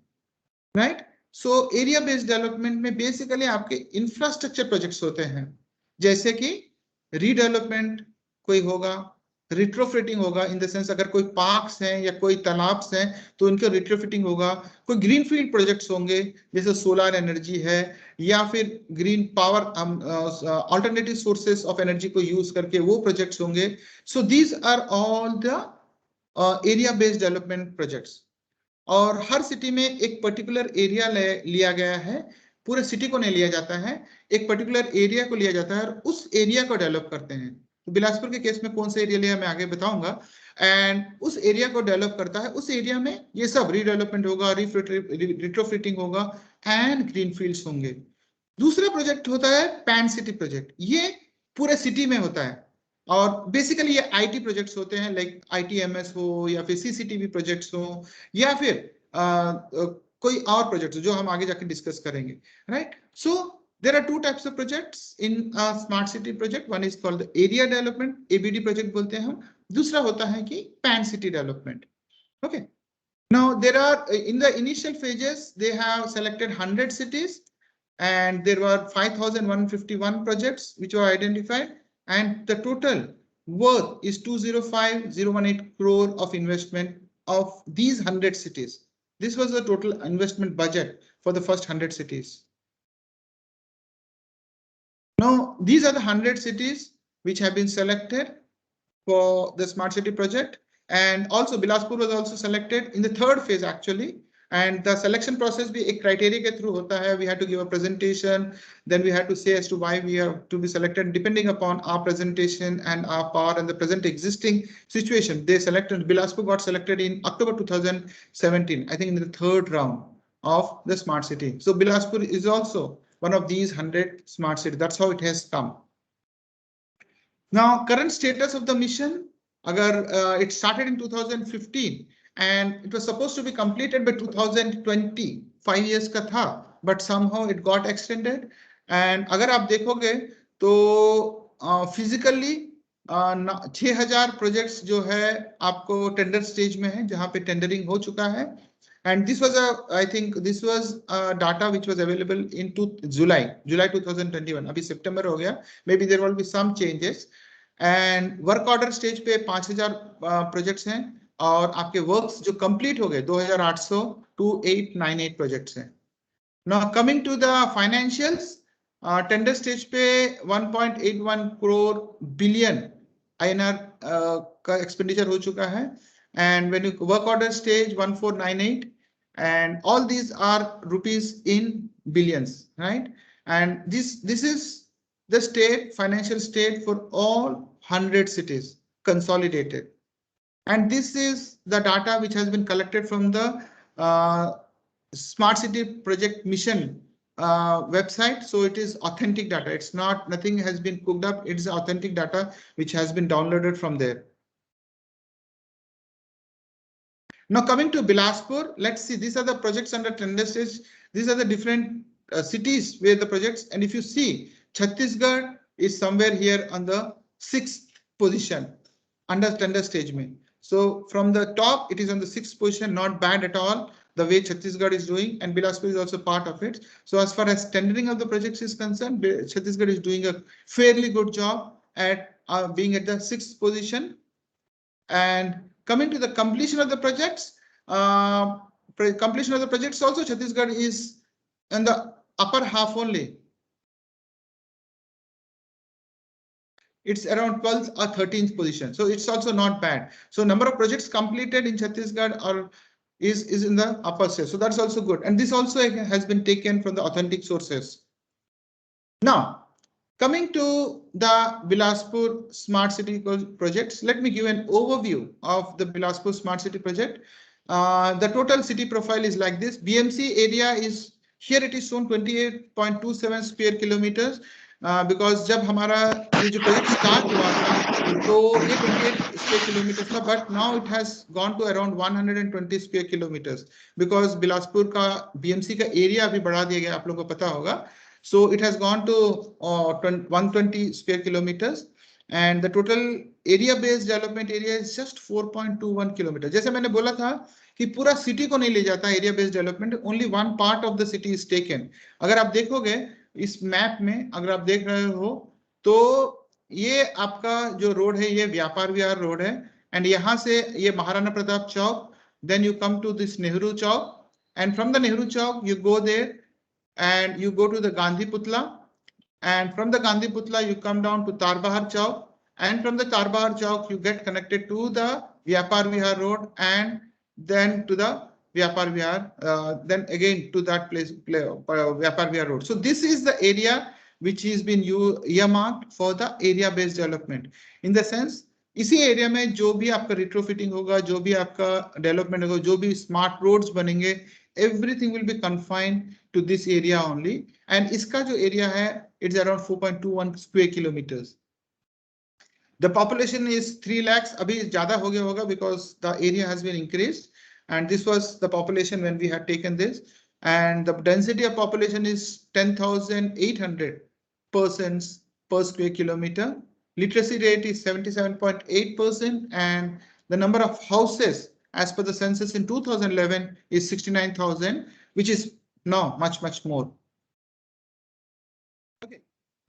right. So area based development में बेसिकली आपके इंफ्रास्ट्रक्चर प्रोजेक्ट्स होते हैं, जैसे कि रीडेवलपमेंट कोई होगा, रिट्रोफिटिंग होगा, इन द सेंस अगर कोई पार्क्स हैं या कोई तालाब्स हैं तो उनका रिट्रोफिटिंग होगा, कोई ग्रीनफील्ड प्रोजेक्ट्स होंगे जैसे सोलर एनर्जी है या फिर green power alternative sources of energy को यूज करके वो प्रोजेक्ट्स होंगे. So these are all the area based development projects. और हर सिटी में एक पर्टिकुलर एरिया लिया गया है, पूरे सिटी को नहीं लिया जाता है, एक पर्टिकुलर एरिया को लिया जाता है और उस एरिया को डेवलप करते हैं. तो बिलासपुर के केस में कौन सा एरिया लिया मैं आगे बताऊंगा. एंड उस एरिया को डेवलप करता है, उस एरिया में ये सब रीडेवलपमेंट होगा, रिट्रोफिटिंग होगा एंड ग्रीनफील्ड्स होंगे. दूसरा प्रोजेक्ट होता है पैन सिटी प्रोजेक्ट, ये पूरे सिटी में होता है और बेसिकली ये आईटी प्रोजेक्ट्स होते हैं, लाइक आईटीएमएस हो या फिर सीसीटीवी प्रोजेक्ट्स हो या फिर कोई और प्रोजेक्ट्स जो हम आगे जाके डिस्कस करेंगे, right. So there are two types of projects in a smart city project. One is called the area development, ABD project बोलते हैं हम. दूसरा होता है कि pan city development. Okay. Now there are in the initial phases they have selected 100 cities and there were 5,151 projects which were identified and the total worth is 205,018 crore of investment of these 100 cities. This was the total investment budget for the first 100 cities. Now, these are the 100 cities which have been selected for the smart city project, and also Bilaspur was also selected in the third phase actually. And the selection process भी एक criteria के through होता है. We had to give a presentation, then we had to say as to why we have to be selected. Depending upon our presentation and our power and the present existing situation, they selected. Bilaspur got selected in October 2017, I think in the third round of the smart city. So Bilaspur is also one of these 100 smart cities. That's how it has come. Now, current status of the mission, it started in 2015 and it was supposed to be completed by 2020, 5 years ka tha, but somehow it got extended. And अगर आप देखोगे तो physically 6,000 projects जो है आपको tender stage में है, जहां पे टेंडरिंग हो चुका है. And this was I think this was data which was available in July 2021. अभी September हो गया. Maybe there will be some changes. And work order stage पे 5,000 projects हैं और आपके works जो complete हो गए 2,898 projects हैं. Now coming to the financials, tender stage पे 1.81 crore billion INR का expenditure हो चुका है. And when you work order stage 1498, and all these are rupees in billions, right? And this is the state financial state for all 100 cities consolidated. And this is the data which has been collected from the Smart City Project Mission website. So it is authentic data. It's not, nothing has been cooked up. It's authentic data which has been downloaded from there. Now coming to Bilaspur, let's see, these are the projects under tender stage. These are the different cities where the projects, and if you see, Chhattisgarh is somewhere here on the 6th position under tender stage. So from the top, it is on the 6th position, not bad at all, the way Chhattisgarh is doing, and Bilaspur is also part of it. So as far as tendering of the projects is concerned, Chhattisgarh is doing a fairly good job at being at the 6th position. And coming to the completion of the projects, also Chhattisgarh is in the upper half only. It's around 12th or 13th position. So it's also not bad. So number of projects completed in Chhattisgarh is in the upper stage. So that's also good. And this also has been taken from the authentic sources. Now, coming to the Bilaspur Smart City projects, let me give an overview of the Bilaspur Smart City project. The total city profile is like this. BMC area is, here it is shown 28.27 square kilometers. Because जब हमारा ये जो project start हुआ था तो ये 28 square kilometers था, but now it has gone to around 120 square kilometers because Bilaspur का BMC का area अभी बढ़ा दिया गया, आप लोगों को पता होगा. So it has gone to 120 square kilometers and the total area based development area is just 4.21 kilometers. जैसे मैंने बोला था कि पूरा सिटी को नहीं ले जाता area based development, only one part of the city is taken. अगर आप देखोगे इस मैप में, अगर आप देख रहे हो तो ये आपका जो रोड है ये व्यापार विहार रोड है एंड यहाँ से ये Maharana Pratap Chowk, then you come to this Nehru Chowk and from the Nehru Chowk you go there and you go to the Gandhi Putla, and from the Gandhi Putla you come down to Tarbahar Chowk, and from the Tarbahar Chowk you get connected to the Vyapar Vihar Road and then to the Vyapar Vihar, then again to that place, Vyapar Vihar Road. So this is the area which has been earmarked for the area based development. In the sense, इसी area में जो भी आपका retrofitting होगा, जो भी आपका development होगा, जो भी स्मार्ट रोड्स बनेंगे, everything will be confined to this area only. And इसका जो एरिया है, it's around 4.21 square kilometers. The population is 3 lakhs. अभी ज़्यादा हो गया होगा because the area has been increased. And this was the population when we had taken this. And the density of population is 10,800 persons per square kilometer. Literacy rate is 77.8%. And the number of houses as per the census in 2011 is 69,000, which is now much more. Okay,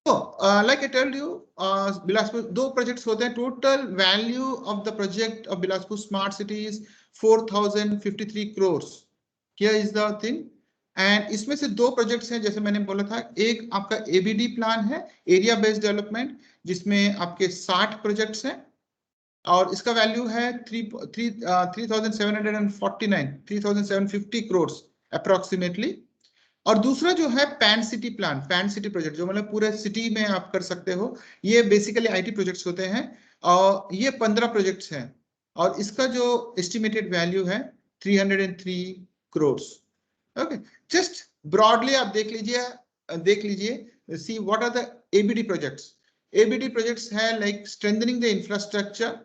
so like I told you, Bilaspur दो projects होते हैं. Total value of the project of Bilaspur Smart City is 4,053 crores. Here is the thing. And इसमें से दो projects हैं, जैसे मैंने बोला था, एक आपका ABD plan है, Area Based Development, जिसमें आपके 60 projects हैं और इसका वैल्यू है 3,750 crores अप्रोक्सीमेटली. और दूसरा जो है pan city plan, pan city project, जो मतलब पूरे सिटी में आप कर सकते हो, ये बेसिकली IT प्रोजेक्ट्स होते हैं और ये 15 प्रोजेक्ट्स हैं और इसका जो एस्टिमेटेड वैल्यू है 303 crores. ओके, जस्ट ब्रॉडली आप देख लीजिए, see what are the ABD projects. ABD projects have like strengthening the infrastructure,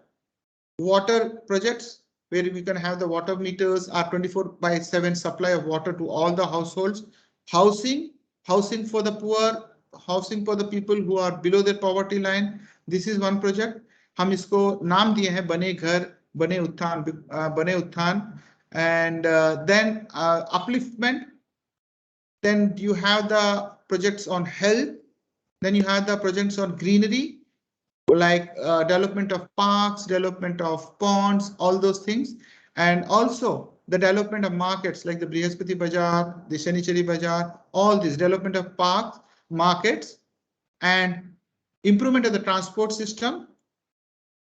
water projects where we can have the water meters are 24/7 supply of water to all the households, housing for the poor, housing for the people who are below the poverty line. This is one project. हम इसको नाम दिए हैं बने घर, बने उत्थान, and then upliftment. Then you have the projects on health. Then you have the projects on greenery, like development of parks, development of ponds, all those things. And also the development of markets like the Brihaspati Bazaar, the Shanichari Bazaar, all this development of parks, markets, and improvement of the transport system,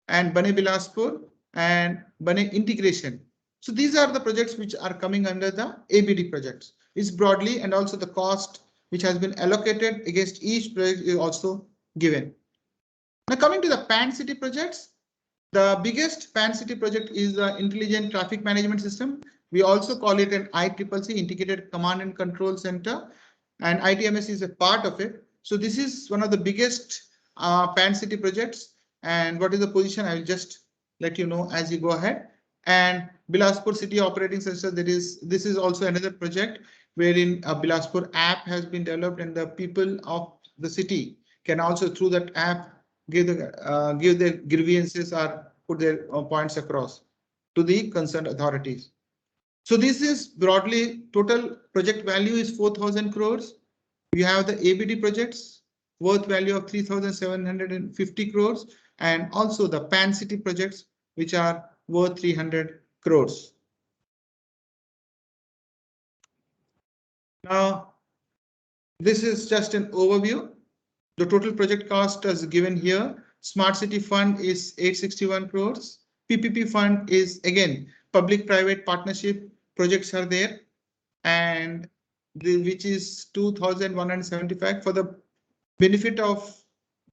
and Bane Bilaspur and Bane integration. So these are the projects which are coming under the ABD projects. It's broadly, and also the cost which has been allocated against each project is also given. Now coming to the PAN City projects, the biggest PAN City project is the Intelligent Traffic Management System. We also call it an ICCC, Integrated Command and Control Center, and ITMS is a part of it. So this is one of the biggest PAN City projects. And what is the position? I will just let you know as you go ahead. And Bilaspur City Operating System, this is also another project wherein a Bilaspur app has been developed, and the people of the city can also through that app give their grievances or put their points across to the concerned authorities. So this is broadly total project value is 4,000 crores. You have the ABD projects worth value of 3,750 crores, and also the PAN City projects which are worth 300 crores. Now, this is just an overview. The total project cost is given here. Smart City Fund is 861 crores. PPP Fund is again public-private partnership projects are there, and which is 2,175 for the benefit of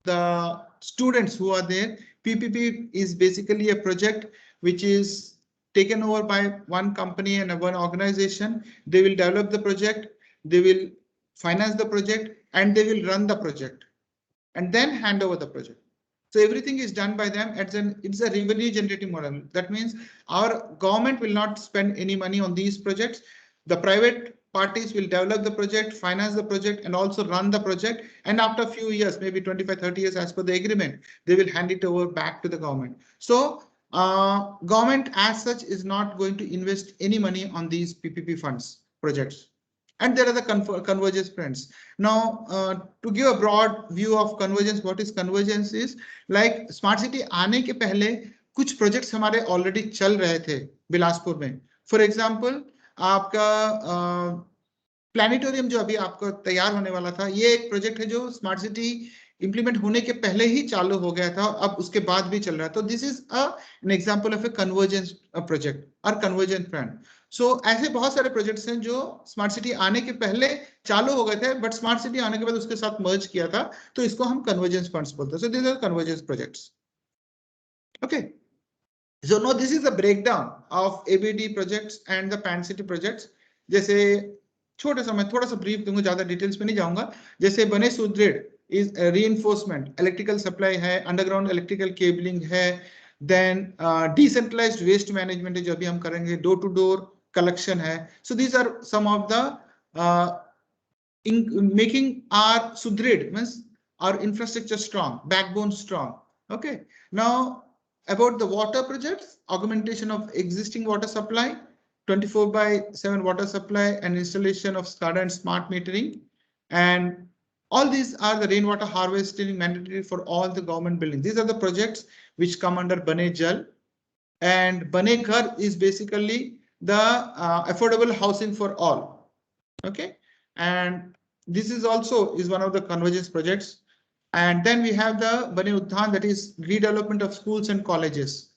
the students who are there. PPP is basically a project which is taken over by one company and one organization. They will develop the project, they will finance the project, and they will run the project and then hand over the project. So everything is done by them. It's a revenue generating model. That means our government will not spend any money on these projects. The private parties will develop the project, finance the project, and also run the project. And after a few years, maybe 25, 30 years as per the agreement, they will hand it over back to the government. So government as such is not going to invest any money on these PPP funds projects. And there are the convergence friends. Now, to give a broad view of convergence, what is convergence is like smart city आने के पहले कुछ projects हमारे already चल रहे थे बिलासपुर में. For example, आपका प्लानिटोरियम जो अभी आपको तैयार होने वाला था, ये एक प्रोजेक्ट है जो स्मार्ट सिटी इंप्लीमेंट होने के पहले ही चालू हो गया था और अब उसके बाद भी चल रहा है. तो this is an example of A convergence project और कन्वर्जेंट फ्रेंड. सो ऐसे बहुत सारे प्रोजेक्ट्स हैं जो स्मार्ट सिटी आने के पहले चालू हो गए थे, बट स्मार्ट सिटी आने के बाद उसके साथ मर्ज किया था, तो इसको हम कन्वर्जेंस फंड्स बोलते हैं. So this are convergence projects. Okay, so no this is the breakdown of ABD projects and the pan city projects. जैसे छोटा सा मैं थोड़ा सा ब्रीफ दूंगा, ज्यादा डिटेल्स में नहीं जाऊंगा. जैसे बने सुदृढ़ is reinforcement, electrical supply है, underground electrical cabling है, then decentralized waste management है जो अभी हम करेंगे, door to door collection है. So these are some of the in making our Sudrid means our infrastructure strong, backbone strong. Okay, now about the water projects, augmentation of existing water supply, 24/7 water supply and installation of SCADA and smart metering, and all these are the rainwater harvesting mandatory for all the government buildings. These are the projects which come under Bane Jal, and Bane Ghar is basically the affordable housing for all. Okay, and this is also one of the convergence projects. And then we have the Bane Udhan, that is redevelopment of schools and colleges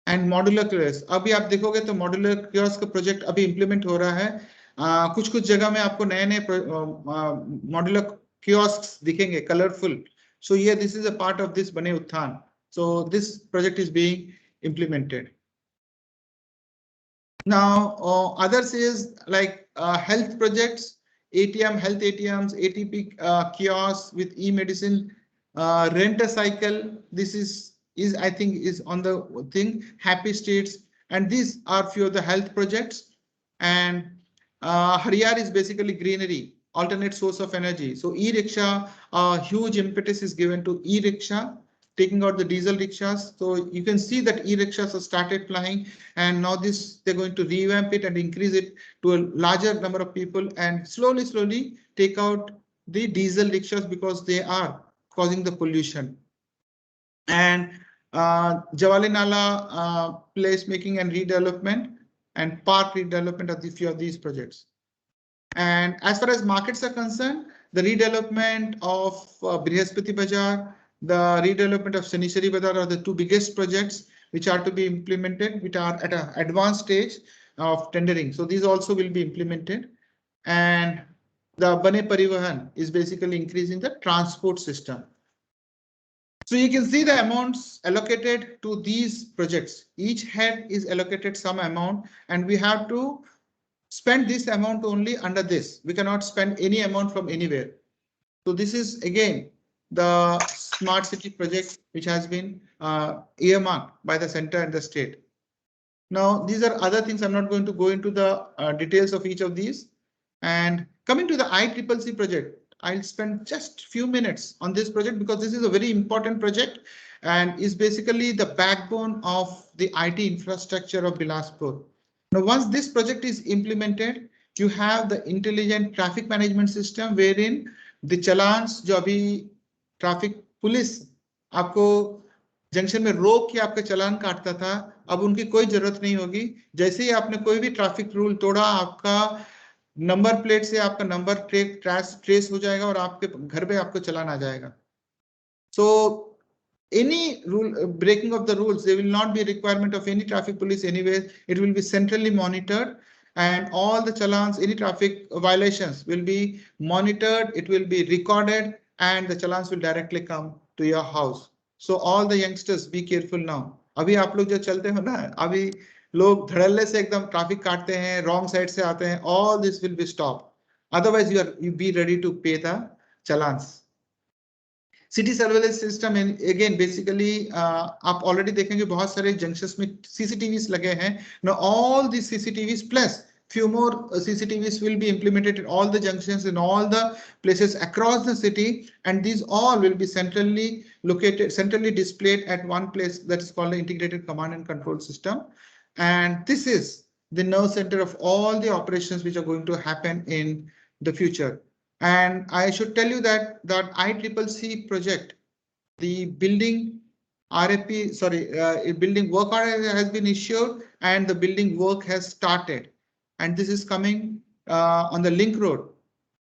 and modular kiosks. अभी आप देखोगे तो modular kiosk का project अभी implement हो रहा है. कुछ जगह में आपको नए modular kiosks दिखेंगे colorful. So here this is a part of this Bane Uthan. So this project is being implemented. Now others is like health projects, ATM, health ATMs, ATP kiosks with e-medicine, rent a cycle. This is I think is on the thing, happy streets, and these are few of the health projects. And Hariyar is basically greenery, alternate source of energy. So e-rickshaw, huge impetus is given to e-rickshaw, taking out the diesel rickshaws. So you can see that e-rickshaws have started flying, and now they're going to revamp it and increase it to a larger number of people, and slowly take out the diesel rickshaws because they are causing the pollution. And Jawali Nala place making and redevelopment and park redevelopment of the few of these projects. And as far as markets are concerned, the redevelopment of Brihaspati Bazaar, the redevelopment of Sanishari Bazaar are the two biggest projects which are to be implemented, which are at an advanced stage of tendering. So these also will be implemented. And the Bane Parivahan is basically increasing the transport system. So you can see the amounts allocated to these projects. Each head is allocated some amount, and we have to spend this amount only under this. We cannot spend any amount from anywhere. So this is again the smart city project which has been earmarked by the center and the state. Now these are other things. I'm not going to go into the details of each of these. And coming to the ICCC project, I'll spend just few minutes on this project because this is a very important project and is basically the backbone of the IT infrastructure of Bilaspur. Now, once this project is implemented, you have the intelligent traffic management system wherein the challans जो अभी traffic police आपको junction में रोक के आपका चालान काटता था, अब उनकी कोई जरूरत नहीं होगी. जैसे ही आपने कोई भी ट्रैफिक रूल तोड़ा, आपका नंबर प्लेट से आपका नंबर ट्रेस हो जाएगा और आपके घर पे आपको चालान आ जाएगा. So any rule breaking of the rules, there will not be a requirement of any traffic police anywhere. It will be centrally monitored, and all the challans, any traffic violations will be monitored. It will be recorded, and the challans will directly come to your house. So all the youngsters, be careful now. अभी आप लोग जो चलते हो ना, अभी लोग धड़ल्ले से एकदम ट्रैफिक काटते हैं, wrong side से आते हैं. All this will be stopped. Otherwise, you be ready to pay the challans. City surveillance system again basically आप ऑलरेडी देखेंगे बहुत सारे जंक्शंस में सीसीटीवीज लगे हैं. Now all these CCTVs plus few more CCTVs will be implemented in all the junctions in all the places across the city, and these all will be centrally located, centrally displayed at one place that is called the integrated command and control system. And this is the nerve center of all the operations which are going to happen in the future. And I should tell you that that ICCC project, the building RFP, building work order has been issued and the building work has started. And this is coming on the link road.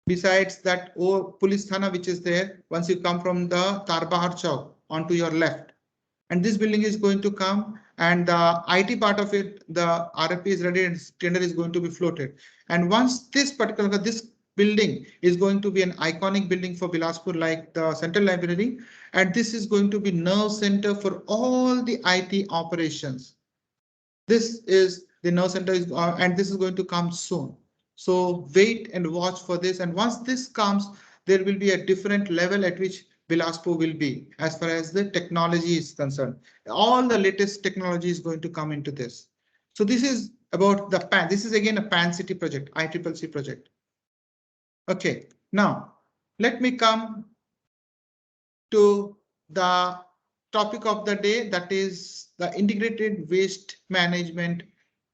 Besides that, police thana which is there, once you come from the Tarbahar Chowk onto your left. And this building is going to come, and the IT part of it, the RFP is ready and tender is going to be floated. And once this building is going to be an iconic building for Bilaspur, like the Central Library, and this is going to be nerve center for all the IT operations. This is the nerve center, and this is going to come soon. So wait and watch for this. And once this comes, there will be a different level at which Bilaspur will be as far as the technology is concerned. All the latest technology is going to come into this. So this is about the PAN. This is again a PAN City project, ICCC project. Okay, now let me come to the topic of the day, that is the integrated waste management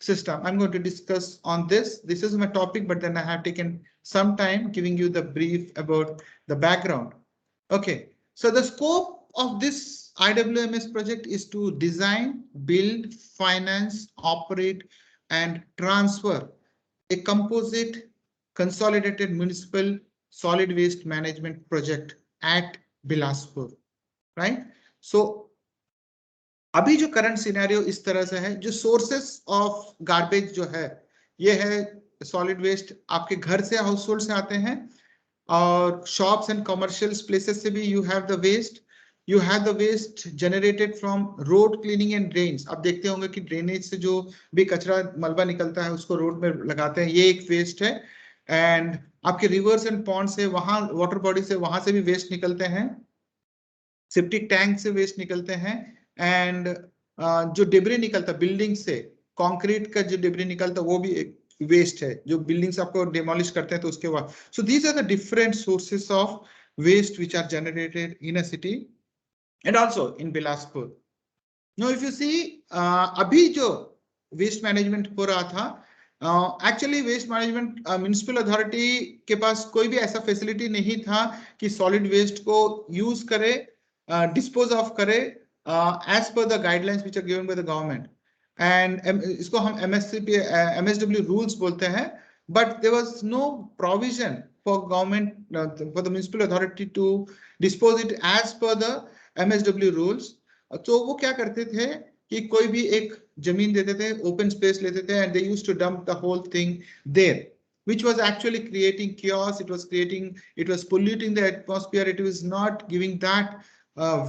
system. I'm going to discuss on this. This is my topic, but then I have taken some time giving you the brief about the background. Okay, so the scope of this IWMS project is to design, build, finance, operate, and transfer a composite consolidated municipal solid waste management project at Bilaspur, right? So अभी जो current scenario इस तरह से है, जो sources of garbage जो है, ये है सॉलिड वेस्ट आपके घर से, हाउस होल्ड से आते हैं, और शॉप्स एंड कमर्शियल प्लेसेस से भी you have the waste. You have the waste generated from road cleaning and drains. आप देखते होंगे कि ड्रेनेज से जो भी कचरा मलबा निकलता है उसको रोड में लगाते हैं, ये एक वेस्ट है. एंड आपके रिवर्स एंड पॉन्ड से, वहां वाटर बॉडी से, वहां से भी वेस्ट निकलते हैं, सेप्टिक टैंक से वेस्ट निकलते हैं. एंड जो डिब्री निकलता बिल्डिंग से, कंक्रीट का जो डिब्री निकलता वो भी एक वेस्ट है, जो बिल्डिंग्स आपको डिमोलिश करते हैं तो उसके बाद. So these are the different sources of waste which are generated in a city and also in Bilaspur. Now if you see, अभी जो वेस्ट मैनेजमेंट हो रहा था, actually waste management municipal authority के पास कोई भी ऐसा फैसिलिटी नहीं था कि सॉलिड वेस्ट को यूज करे, डिस्पोज ऑफ करे as per the guidelines which are given by the government. And इसको हम MSW rules बोलते हैं, but there was no provision for government, for the municipal authority to dispose it as per the MSW rules. तो वो क्या करते थे कि कोई भी एक जमीन देते थे, open space लेते थे, and they used to dump the whole thing there, which was actually creating chaos. It was polluting the atmosphere. It was not giving that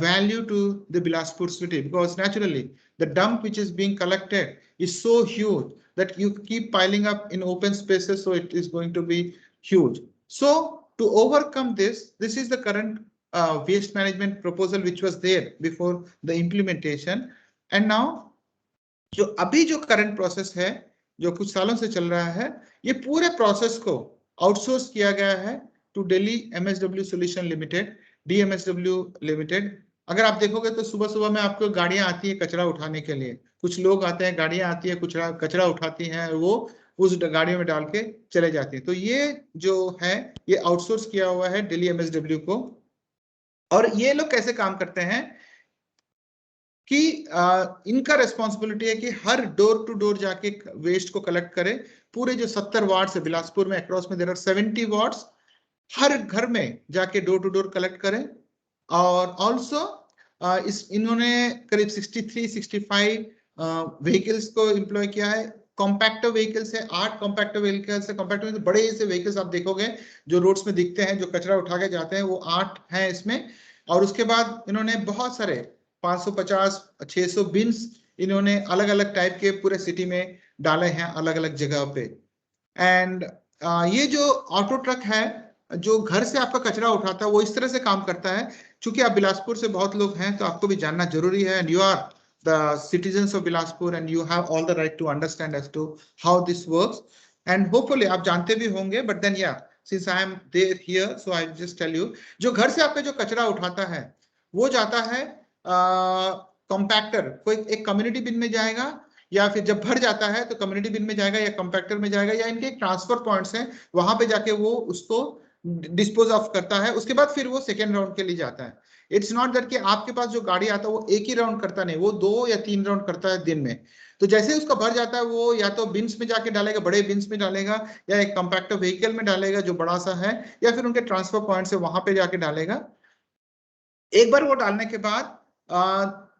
value to the Bilaspur city, because naturally the dump which is being collected is so huge that you keep piling up in open spaces, so it is going to be huge. So to overcome this, this is the current waste management proposal which was there before the implementation. And now जो अभी जो current process है, जो कुछ सालों से चल रहा है, ये पूरे process को outsource किया गया है to Delhi MSW Solution Limited, DMSW limited. अगर आप देखोगे तो सुबह सुबह में आपको गाड़ियां आती है कचरा उठाने के लिए, कुछ लोग आते हैं, गाड़ियां आती है, कुछ कचरा उठाती हैं, वो उस गाड़ियों में डाल के चले जाते हैं. तो ये जो है ये आउटसोर्स किया हुआ है दिल्ली MSW को. और ये लोग कैसे काम करते हैं कि इनका रेस्पॉन्सिबिलिटी है कि हर डोर टू डोर जाके वेस्ट को कलेक्ट करे. पूरे जो 70 वार्ड्स है बिलासपुर में, अक्रॉस में देयर आर 70 वार्ड्स, हर घर में जाके डोर टू डोर कलेक्ट करें. और ऑल्सो इन्होंने करीब 63-65 व्हीकल्स को एम्प्लॉय किया है. कॉम्पैक्टर व्हीकल्स है, 8 कॉम्पैक्टर व्हीकल्स है. कॉम्पैक्टर बड़े से व्हीकल्स आप देखोगे जो रोड्स में दिखते हैं, जो कचरा उठा के जाते हैं, वो 8 हैं इसमें. और उसके बाद इन्होंने बहुत सारे 550-600 बिन्स इन्होंने अलग अलग टाइप के पूरे सिटी में डाले हैं, अलग अलग जगह पे. एंड ये जो ऑटो ट्रक है जो घर से आपका कचरा उठाता है वो इस तरह से काम करता है। चूंकि आप बिलासपुर से बहुत लोग हैं तो आपको भी जानना जरूरी है, and you are the citizens of Bilaspur and you have all the right to understand as to how this works, and hopefully आप जानते भी होंगे, बट देन या since I am there here so I just tell you. जो घर से आपका जो कचरा उठाता है वो जाता है कॉम्पैक्टर, कोई एक कम्युनिटी बिन में जाएगा, या फिर जब भर जाता है तो कम्युनिटी बिन में जाएगा या कॉम्पैक्टर में जाएगा, या इनके ट्रांसफर पॉइंट्स हैं वहां पे जाके वो उसको डिस्पोज ऑफ करता है। उसके बाद फिर वो सेकेंड राउंड के लिए जाता है। इट्स नॉट दैट कि आपके पास जो गाड़ी आता है वो एक ही राउंड करता नहीं, वो 2 या 3 राउंड करता है दिन में। तो जैसे उसका भर जाता है वो या तो बिन्स में जाके डालेगा, बड़े बिन्स में डालेगा, या एक कॉम्पैक्टर व्हीकल में डालेगा जो बड़ा सा है, या फिर उनके ट्रांसफर पॉइंट से वहां पे जाके डालेगा। एक बार वो डालने के बाद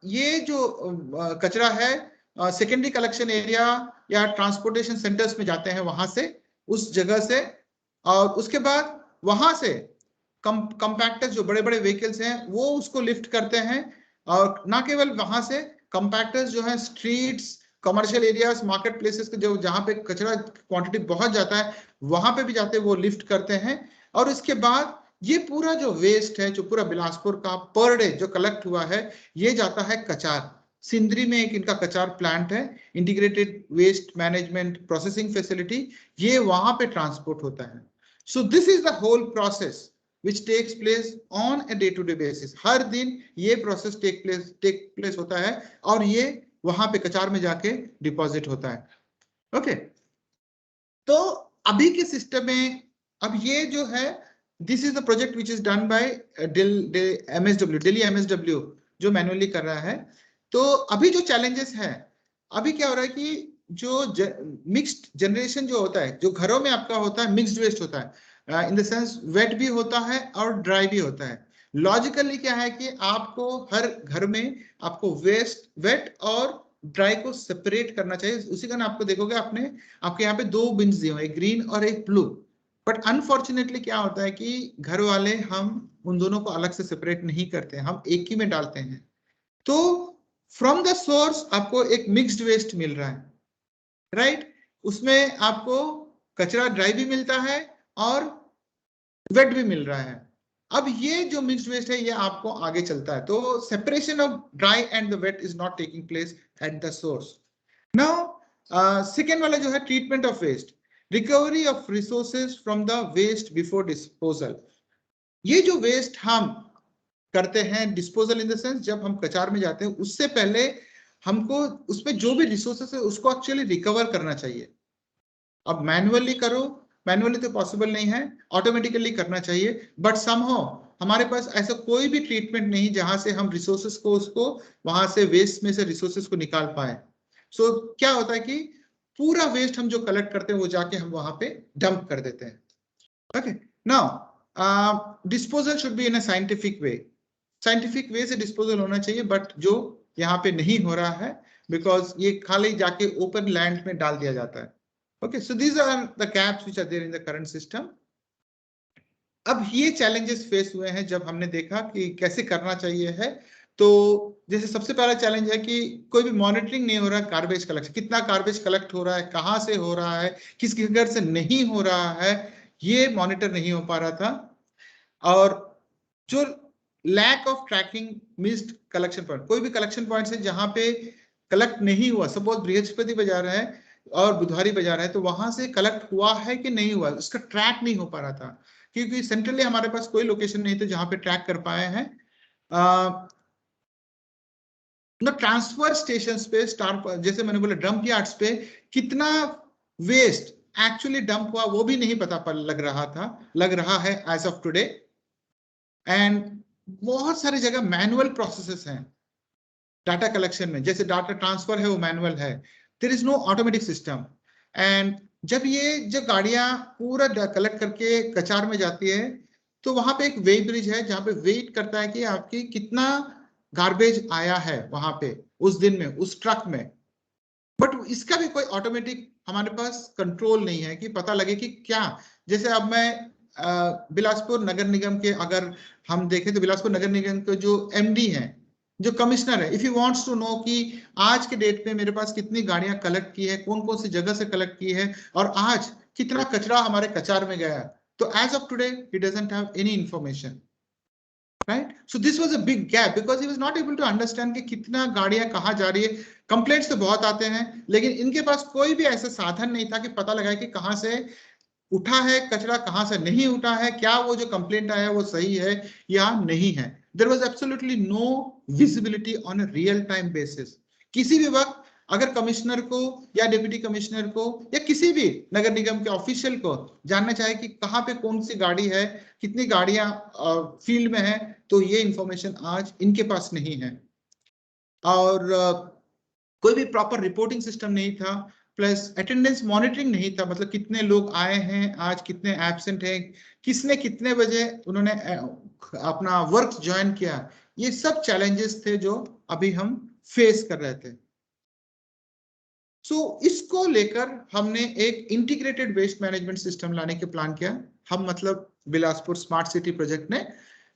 ये जो कचरा है सेकेंडरी कलेक्शन एरिया या ट्रांसपोर्टेशन सेंटर्स में जाते हैं वहां से, उस जगह से, और उसके बाद वहां से कंपैक्टर्स जो बड़े बड़े व्हीकल्स हैं वो उसको लिफ्ट करते हैं। और ना केवल वहां से कंपैक्टर्स जो है streets, commercial areas, market places जो जहां पे कचरा क्वांटिटी बहुत जाता है वहां पे भी जाते हैं, वो लिफ्ट करते हैं। और इसके बाद ये पूरा जो वेस्ट है जो पूरा बिलासपुर का पर डे जो कलेक्ट हुआ है ये जाता है कचार। सिंदरी में एक इनका कचार प्लांट है, integrated waste management processing facility, ये वहां पे ट्रांसपोर्ट होता है। So this is the whole process which takes place on a day to day basis। हर दिन ये प्रोसेस टेक प्लेस होता है और ये वहां पे कचार में जाके डिपॉजिट होता है। ओके, तो अभी के सिस्टम में अब ये जो है this is the project which is done by Delhi MSW जो मैनुअली कर रहा है। तो अभी जो चैलेंजेस है, अभी क्या हो रहा है कि जो मिक्स्ड जनरेशन जो होता है, जो घरों में आपका होता है मिक्स्ड वेस्ट होता है, इन द सेंस वेट भी होता है और ड्राई भी होता है। लॉजिकली क्या है कि आपको हर घर में आपको वेस्ट, वेट और ड्राई को सेपरेट करना चाहिए। उसी कारण आपको देखोगे आपके यहाँ पे 2 बिन्स दिए हुए, एक ग्रीन और एक ब्लू। बट अनफॉर्चुनेटली क्या होता है कि घर वाले हम उन दोनों को अलग से सेपरेट नहीं करते, हम एक ही में डालते हैं। तो फ्रॉम द सोर्स आपको एक मिक्स्ड वेस्ट मिल रहा है, राइट? उसमें आपको कचरा ड्राई भी मिलता है और वेट भी मिल रहा है। अब ये जो मिक्स्ड वेस्ट है ये आपको आगे चलता है, तो separation of dry and the wet is not taking place at the source. Now second वाला जो है treatment of waste, recovery of resources from the waste before disposal. ये जो वेस्ट हम करते हैं डिस्पोजल इन द सेंस जब हम कचार में जाते हैं उससे पहले हमको उसमें जो भी रिसोर्सेज है उसको एक्चुअली रिकवर करना चाहिए। अब मैनुअली करो, मैनुअली तो पॉसिबल नहीं है, ऑटोमेटिकली करना चाहिए, बट समहाउ हमारे पास ऐसा कोई भी ट्रीटमेंट नहीं जहां से हम रिसोर्सेज को उसको वहां से वेस्ट में से रिसोर्सेज को निकाल पाए। सो क्या होता है कि पूरा वेस्ट हम जो कलेक्ट करते हैं वो जाके हम वहां पे डंप कर देते हैं। Okay, now disposal should be in a scientific way. Scientific way से डिस्पोजल होना चाहिए, बट जो यहाँ पे नहीं हो रहा है बिकॉज ये खाली जाके ओपन लैंड में डाल दिया जाता है। Okay, so these are the gaps which are there in the current system. अब ये challenges फेस हुए हैं जब हमने देखा कि कैसे करना चाहिए है। तो जैसे सबसे पहला चैलेंज है कि कोई भी मॉनिटरिंग नहीं हो रहा है गार्बेज कलेक्शन, कितना गार्बेज कलेक्ट हो रहा है, कहाँ से हो रहा है, किसके घर से नहीं हो रहा है, ये मॉनिटर नहीं हो पा रहा था। और जो lack of tracking missed collection point, कोई भी कलेक्शन पॉइंट है जहां पे कलेक्ट नहीं हुआ, सपोज बृहस्पति बाजार है और बुधवारी बाजार है, तो वहां से कलेक्ट हुआ है कि नहीं हुआ उसका ट्रैक नहीं हो पा रहा था, क्योंकि सेंट्रली हमारे पास कोई लोकेशन नहीं थे जहां पे ट्रैक कर पाए हैं। ट्रांसफर स्टेशन पे जैसे मैंने बोला डंप यार्ड्स पे कितना वेस्ट एक्चुअली डंप हुआ वो भी नहीं पता लग रहा है एज ऑफ टुडे। एंड बहुत सारी जगह मैनुअल प्रोसेसेस हैं डाटा कलेक्शन में, जैसे डाटा ट्रांसफर है वो मैनुअल है, there is no automatic system. And जब गाड़ियां पूरा कलेक्ट करके कचार में जाती है तो वहां पे एक वे ब्रिज है जहां पे वेट करता है कि आपकी कितना गार्बेज आया है वहां पे उस दिन में उस ट्रक में। बट इसका भी कोई ऑटोमेटिक हमारे पास कंट्रोल नहीं है कि पता लगे कि क्या, जैसे अब मैं बिलासपुर नगर निगम के अगर हम देखें तो बिलासपुर नगर निगम के जो MD हैं, जो कमिश्नर है, if you wants to know कि आज के डेट में मेरे पास कितनी गाड़ियां कलेक्ट की है, कौन कौन सी जगह से कलेक्ट की है और आज कितना कचरा हमारे कचार में गया है, So as of today, he doesn't have any information. Right? So this was a big gap because he was not able to understand कि कितना गाड़ियां कहाँ जा रही है. Complaints तो बहुत आते हैं, लेकिन इनके पास कोई भी ऐसा साधन नहीं था कि पता लगाए कि कहाँ से उठा है कचरा, कहाँ से नहीं उठा है, क्या वो जो कंप्लेंट आया है वो सही है या नहीं है. There was absolutely no visibility on a real time basis. किसी भी वक्त अगर कमिश्नर को या डिप्टी कमिश्नर को या किसी भी नगर निगम के ऑफिशियल को जानना चाहे कि कहाँ पे कौन सी गाड़ी है, कितनी गाड़ियां फील्ड में है, तो ये इंफॉर्मेशन आज इनके पास नहीं है. और कोई भी प्रॉपर रिपोर्टिंग सिस्टम नहीं था, प्लस अटेंडेंस मॉनिटरिंग नहीं था. मतलब कितने लोग आए हैं आज, कितने एब्सेंट हैं, किसने कितने बजे उन्होंने अपना वर्क ज्वाइन किया. ये सब चैलेंजेस थे जो अभी हम फेस कर रहे थे. इसको लेकर हमने एक इंटीग्रेटेड वेस्ट मैनेजमेंट सिस्टम लाने के प्लान किया. हम मतलब बिलासपुर स्मार्ट सिटी प्रोजेक्ट ने,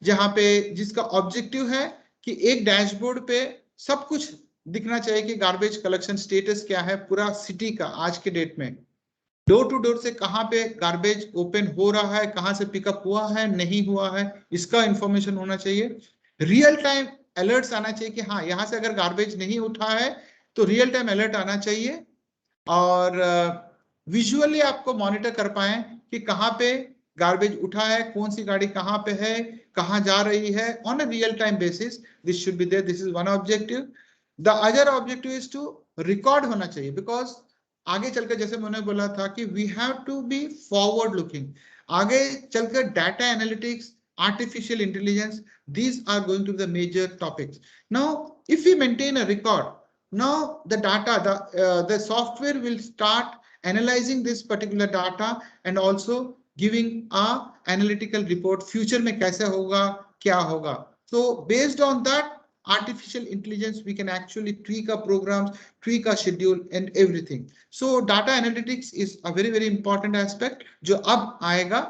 जहां पे जिसका ऑब्जेक्टिव है कि एक डैशबोर्ड पे सब कुछ दिखना चाहिए कि गार्बेज कलेक्शन स्टेटस क्या है पूरा सिटी का आज के डेट में. डोर टू डोर से कहाँ पे गार्बेज ओपन हो रहा है, कहाँ से पिकअप हुआ है, नहीं हुआ है, इसका इंफॉर्मेशन होना चाहिए. रियल टाइम अलर्ट्स आना चाहिए कि हाँ यहाँ से अगर गार्बेज नहीं उठा है तो रियल टाइम अलर्ट आना चाहिए. और विजुअली आपको मॉनिटर कर पाए कि कहाँ पे गार्बेज उठा है, कौन सी गाड़ी कहाँ पे है, कहाँ जा रही है, on a real time basis. This should be there. This is one objective. The other objective is to record होना चाहिए, बिकॉज आगे चलकर जैसे मैंने बोला था कि we have to be forward looking. आगे चलकर data analytics, artificial intelligence, these are going to be the major topics. Now if we maintain a record, now the data, the software will start analyzing this particular data and also giving a analytical report future में कैसे होगा, क्या होगा. So based on that artificial intelligence we can actually tweak our programs, tweak our schedule and everything. So data analytics is a very important aspect जो अब आएगा.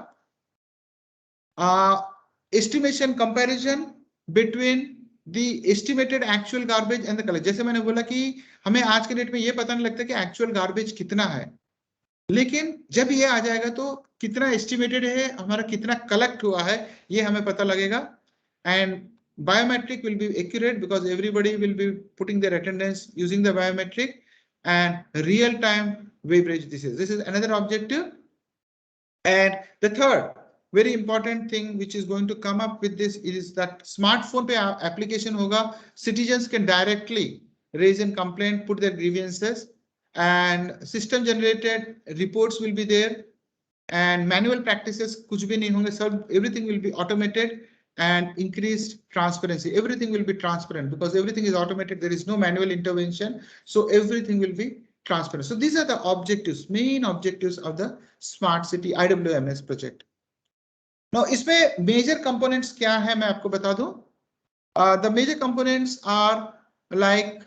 Estimation comparison between the estimated actual garbage and the collection. जैसे मैंने बोला कि हमें आज के डेट में ये पता नहीं लगता कि एक्चुअल गार्बेज कितना है, लेकिन जब ये आ जाएगा तो कितना एस्टिमेटेड है, हमारा कितना कलेक्ट हुआ है, ये हमें पता लगेगा. And biometric will be accurate because everybody will be putting their attendance using the biometric and real time weighbridge. This is another objective. And the third very important thing which is going to come up with this is that smartphone पे application होगा. Citizens can directly raise a complaint, put their grievances, and system generated reports will be there, and manual practices कुछ भी नहीं होंगे. सब everything will be automated and increased transparency. Everything will be transparent because everything is automated. There is no manual intervention, so everything will be transparent. So these are the objectives, main objectives of the smart city IWMS project. Now इसमें major components क्या है मैं आपको बता दूं. The major components are like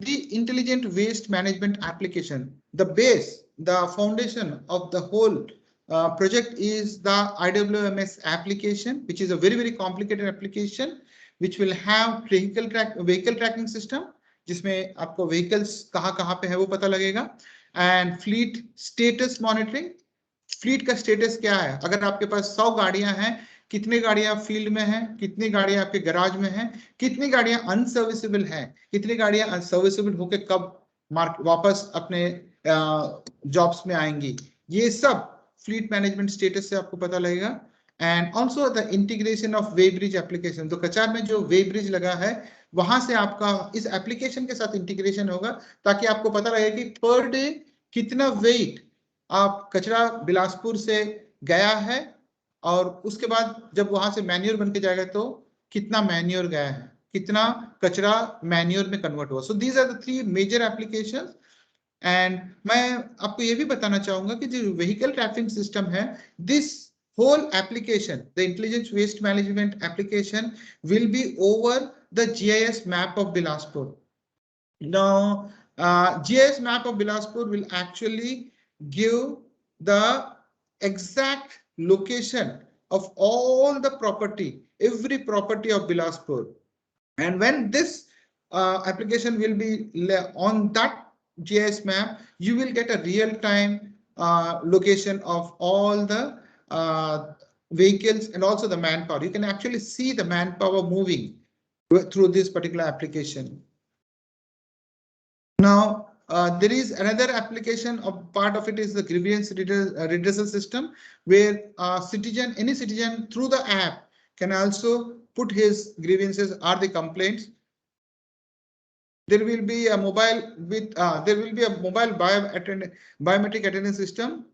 the intelligent waste management application. The base, the foundation of the whole project is the IWMS application, which is a very complicated application which will have vehicle tracking system जिसमें आपको vehicles कहाँ पे है वो पता लगेगा, and fleet status monitoring. Fleet का status क्या है, अगर आपके पास 100 गाड़ियां हैं, कितनी गाड़ियां फील्ड में हैं, कितनी गाड़ियां आपके गैराज में हैं, कितनी गाड़ियां अनसर्विसेबल हैं, कितनी गाड़ियां अनसर्विसेबल होकर कब वापस अपने जॉब्स में आएंगी, ये सब फ्लीट मैनेजमेंट स्टेटस से आपको पता लगेगा. And also the integration of way bridge application. तो कचार में जो वे ब्रिज लगा है वहां से आपका इस एप्लीकेशन के साथ इंटीग्रेशन होगा ताकि आपको पता लगे कि पर डे कितना वेट आप कचरा बिलासपुर से गया है और उसके बाद जब वहां से मैन्योर बन के जाएगा तो कितना मैन्योर गया है, कितना कचरा मैन्योर में कन्वर्ट हुआ. So these are the 3 major applications. And मैं आपको ये भी बताना चाहूंगा कि जो व्हीकल ट्रैकिंग सिस्टम है, this whole application, the intelligent waste management application, will be over the GIS map of Bilaspur. Now GIS map of Bilaspur will actually give the exact location of all the property, every property of Bilaspur. And when this application will be on that GIS map, you will get a real-time location of all the vehicles and also the manpower. You can actually see the manpower moving through this particular application. Now, there is another application of part of it is the grievance redressal system, where any citizen through the app can also put his grievances or the complaints. There will be a mobile biometric attendance system.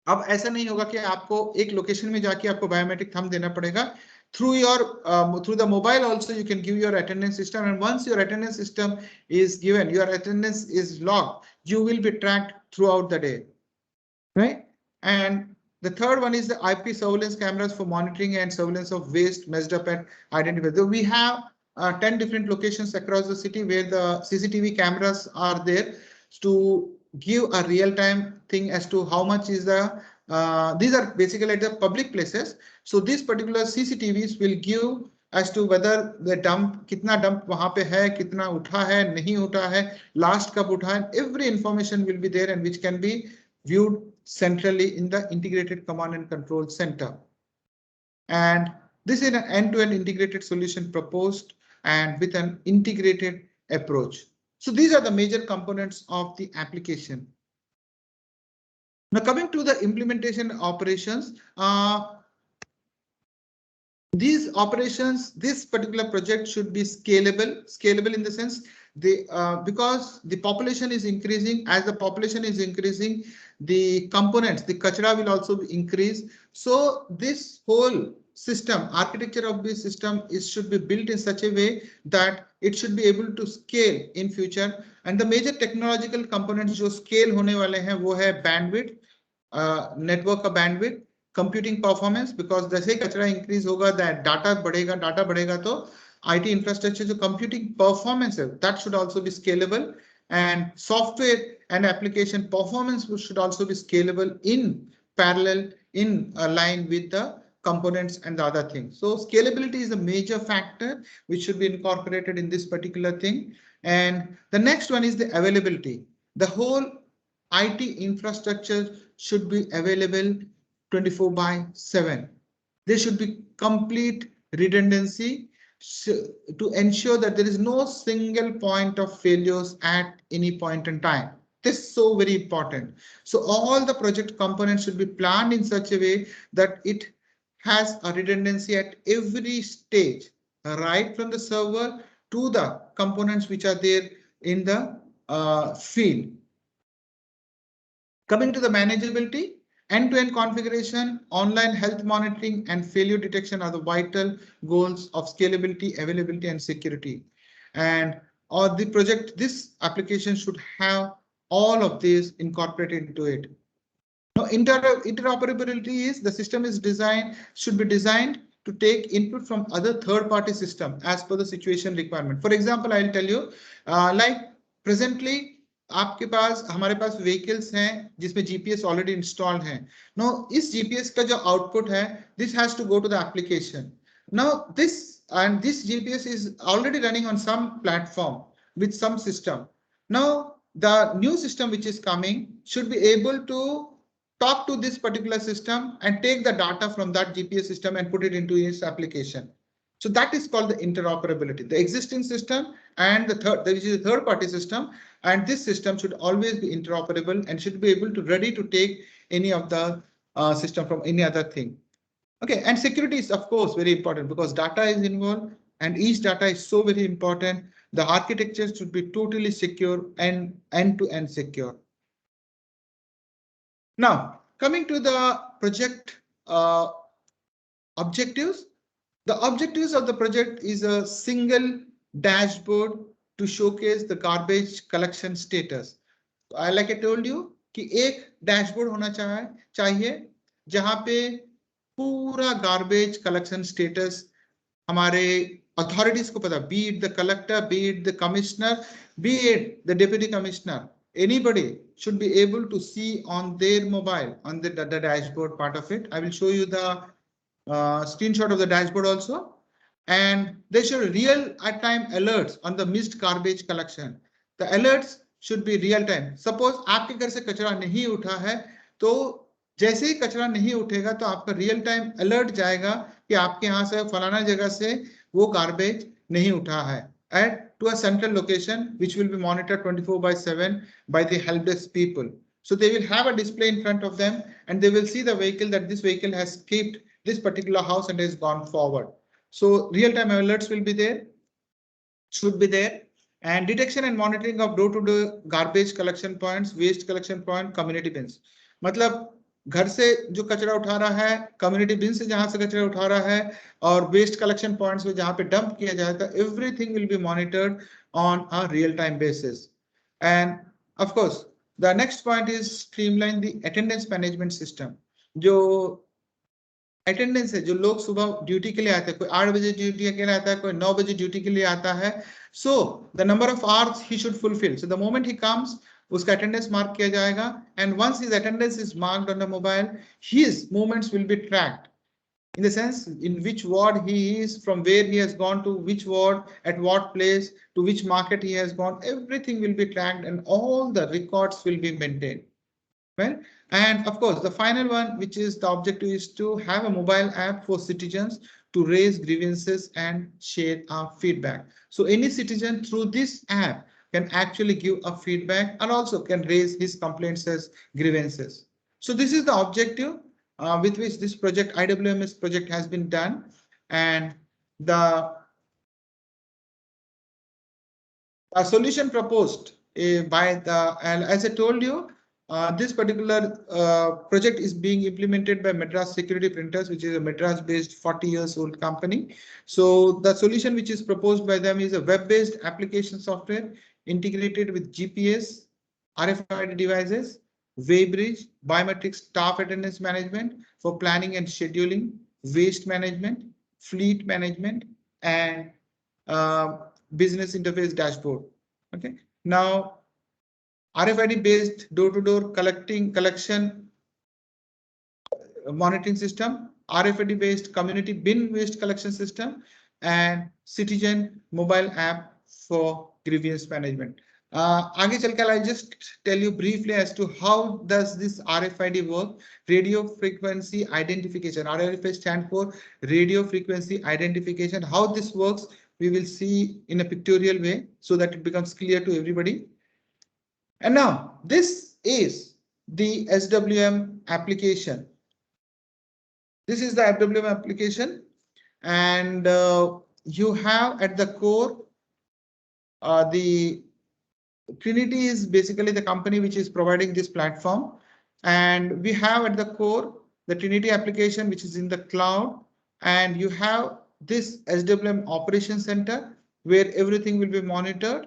अब ऐसा नहीं होगा कि आपको एक location में जाके आपको बायोमेट्रिक थंब देना पड़ेगा. Through the mobile also you can give your attendance system, and once your attendance system is given, your attendance is logged, you will be tracked throughout the day, right? And the third one is the IP surveillance cameras for monitoring and surveillance of waste messed up and identified. So we have 10 different locations across the city where the CCTV cameras are there to give a real-time thing as to how much is the these are basically at the public places. So these particular CCTVs will give as to whether the dump, kitna dump wahan pe hai, kitna utha hai, nahi utha hai, last kab utha hai, every information will be there and which can be viewed centrally in the integrated command and control center. And this is an end-to-end integrated solution proposed and with an integrated approach. So these are the major components of the application. Now coming to the implementation operations, these operations, this particular project should be scalable in the sense because the population is increasing. As the population is increasing, the components, the kachra will also increase. So this whole system, architecture of this system should be built in such a way that it should be able to scale in future. And the major technological components जो scale होने वाले हैं वो है bandwidth, network का bandwidth, computing performance, because जैसे कचरा increase होगा that data बढ़ेगा तो IT infrastructure जो computing performance है that should also be scalable, and software and application performance should also be scalable in parallel in line with the components and the other things. So scalability is a major factor which should be incorporated in this particular thing. And the next one is the availability. The whole IT infrastructure should be available 24/7. There should be complete redundancy to ensure that there is no single point of failures at any point in time. This is so very important. So all the project components should be planned in such a way that it has a redundancy at every stage, right from the server to the components which are there in the field. Coming to the manageability, end-to-end configuration, online health monitoring, and failure detection are the vital goals of scalability, availability, and security. And this application should have all of these incorporated into it. Now, interoperability is the system should be designed to take input from other third-party system as per the situation requirement. For example, I'll tell you, like presently, आपके पास हमारे पास vehicles हैं जिसमें GPS already installed हैं. Now, इस GPS का जो output है, this has to go to the application. Now, this GPS is already running on some platform with some system. Now, the new system which is coming should be able to talk to this particular system and take the data from that GPS system and put it into its application. So that is called the interoperability. The existing system and which is a third-party system, and this system should always be interoperable and should be able to ready to take any of the system from any other thing. Okay, and security is of course very important because data is involved and each data is so very important. The architecture should be totally secure and end-to-end secure. Now, coming to the project objectives. The objectives of the project is a single dashboard to showcase the garbage collection status. Like I told you, कि एक dashboard होना चाहिए जहाँ पे पूरा garbage collection status हमारे authorities को पता, be it the collector, be it the commissioner, be it the deputy commissioner, anybody should be able to see on their mobile on the dashboard part of it. I will show you the screenshot of the dashboard also, and they show real-time alerts on the missed garbage collection. The alerts should be real-time. Suppose आपके घर से कचरा नहीं उठा है, तो जैसे ही कचरा नहीं उठेगा तो आपका रियल टाइम अलर्ट जाएगा कि आपके यहाँ से फलाना जगह से वो गार्बेज नहीं उठा है, eight to a central location which will be monitored 24/7 by the help desk people. So they will have a display in front of them and they will see the vehicle that this vehicle has skipped this particular house and has gone forward. So real time alerts will be there, should be there, and detection and monitoring of door-to-door garbage collection points, waste collection point, community bins. मतलब घर से जो कचरा उठा रहा है, community बिन से जहां से कचरा उठा रहा है, और वेस्ट कलेक्शन पॉइंट्स में जहां पे डंप किया जाता है, everything will be monitored on a real time basis. And of course the next point is streamline the attendance management system. जो अटेंडेंस है, जो लोग सुबह ड्यूटी के लिए आते हैं, कोई 8 बजे ड्यूटी के लिए आता है, कोई 9 बजे ड्यूटी के लिए आता है, so the number of hours he should fulfil. So the moment he comes, उसका अटेंडेंस मार्क किया जाएगा, and once his attendance is marked on the mobile, his movements will be tracked in the sense in which ward he is, from where he has gone to which ward, at what place, to which market he has gone. Everything will be tracked and all the records will be maintained. Well, and of course, the final one, which is the objective, is to have a mobile app for citizens to raise grievances and share our feedback. So any citizen through this app can actually give a feedback and also can raise his complaints as grievances. So this is the objective with which this project, Iwms project, has been done. And the solution proposed by the, and as I told you, this particular project is being implemented by Madras Security Printers, which is a Madras-based 40 years old company. So the solution which is proposed by them is a web-based application software integrated with GPS, RFID devices, weighbridge, biometric staff attendance management for planning and scheduling, waste management, fleet management, and business interface dashboard. Okay, now RFID-based door-to-door collection monitoring system, RFID-based community bin waste collection system, and citizen mobile app for grievance management. आगे चलकर I'll just tell you briefly as to how does this RFID work. Radio frequency identification. RFID stand for radio frequency identification. How this works, we will see in a pictorial way so that it becomes clear to everybody. And now this is the SWM application. This is the SWM application, and you have at the core the Trinity is basically the company which is providing this platform, and we have at the core the Trinity application which is in the cloud, and you have this SWM operation center where everything will be monitored.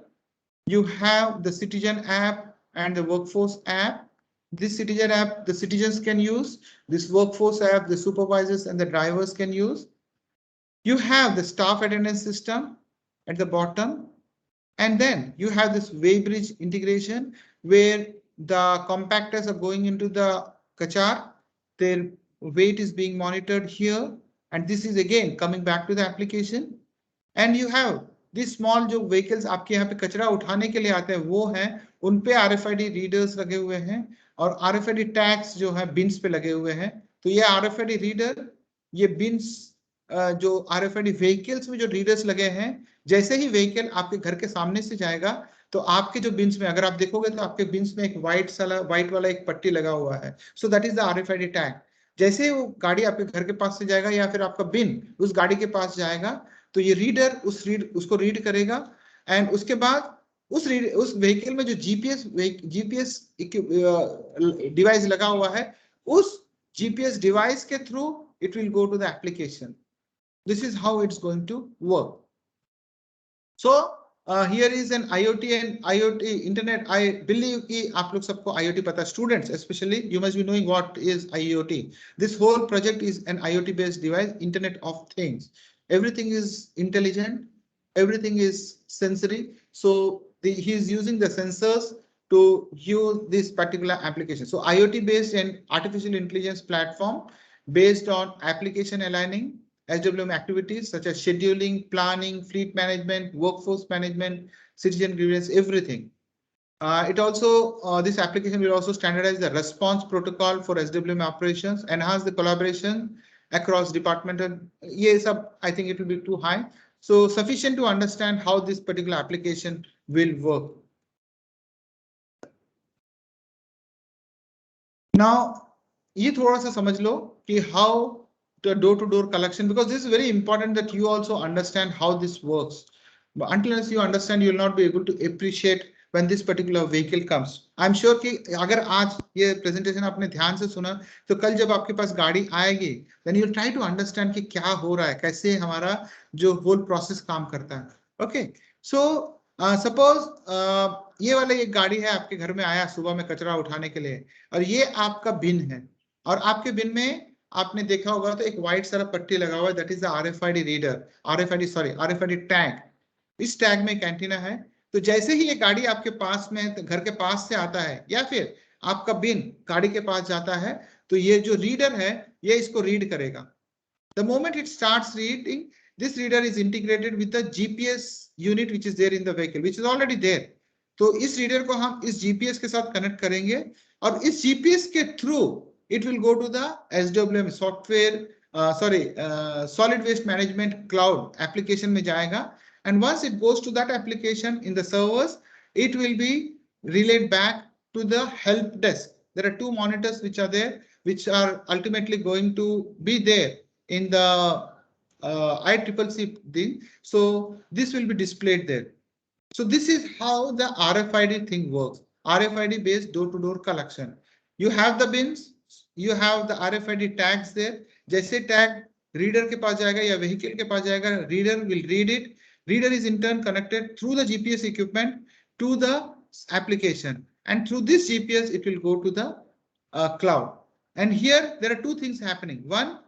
You have the citizen app and the workforce app. This citizen app the citizens can use, this workforce app the supervisors and the drivers can use. You have the staff attendance system at the bottom. And then you have this weighbridge integration where the compactors are going into the kachar. Their weight is being monitored here. And this is again coming back to the application. And you have these small जो vehicles आपके यहाँ पे कचरा उठाने के लिए आते हैं वो हैं, उन पे RFID रीडर्स लगे हुए हैं और RFID टैग्स जो है बिन्स पे लगे हुए हैं. तो ये RFID रीडर, ये बिन्स जो RFID व्हीकल्स में जो रीडर्स लगे हैं, जैसे ही व्हीकल आपके घर के सामने से जाएगा तो आपके जो बिन्स में अगर आप देखोगे तो आपके बिन्स में एक व्हाइट वाला एक पट्टी लगा हुआ है. So that is the RFID tag. जैसे ही वो गाड़ी आपके घर के पास से जाएगा या फिर आपका बिन उस गाड़ी के पास जाएगा तो ये रीडर उसको रीड करेगा, एंड उसके बाद उस व्हीकल में जो जीपीएस डिवाइस लगा हुआ है, उस जीपीएस डिवाइस के through it will go to the application. This is how it's going to work. So here is an IoT and IoT internet. I believe कि आप लोग सबको IoT पता है. Students especially, you must be knowing what is IoT. This whole project is an IoT based device, Internet of Things. Everything is intelligent, everything is sensory. So he is using the sensors to use this particular application. So IoT based and artificial intelligence platform based on application aligning SWM activities such as scheduling, planning, fleet management, workforce management, citizen grievance, everything. It also, this application will also standardize the response protocol for SWM operations, enhance the collaboration across departmental. Yes, I think it will be too high. So sufficient to understand how this particular application will work. Now, ये थोड़ा सा समझ लो कि how the door-to-door collection, because this is very important that you also understand how this works. But until you understand, you will not be able to appreciate when this particular vehicle comes. I'm sure कि अगर आज ये presentation आपने ध्यान से सुना, तो कल जब आपके पास गाड़ी आएगी, then you'll try to understand कि क्या हो रहा है, कैसे हमारा जो whole process काम करता है. Okay, so suppose ये वाला एक गाड़ी है, आपके घर में आया सुबह में कचरा उठाने के लिए, और ये आपका बिन है, और आपके बिन में आपने देखा होगा तो एक व्हाइट सारा पट्टी लगा हुआ है, that is the RFID reader, RFID tag. इस टैग में एक एंटीना है. तो जैसे ही ये गाड़ी आपके पास में घर के पास से आता है, या फिर आपका बिन गाड़ी के पास जाता है, तो ये जो रीडर है ये इसको रीड करेगा. The moment it starts reading, this reader is integrated with the GPS unit which is there in the vehicle, which is already there. तो इस रीडर को हम इस GPS के साथ कनेक्ट करेंगे, और इस GPS के through it will go to the SWM software, solid waste management cloud application में जाएगा. And once it goes to that application in the servers, it will be relayed back to the help desk. There are two monitors which are there, which are ultimately going to be there in the ICCC thing. So this will be displayed there. So this is how the RFID thing works. RFID based door-to-door collection. You have the bins, you have the RFID tags there. जैसे tag reader के पास जाएगा या vehicle के पास जाएगा, reader will read it. Reader is in turn connected through the GPS equipment to the application, and through this GPS it will go to the cloud. And here there are two things happening. One,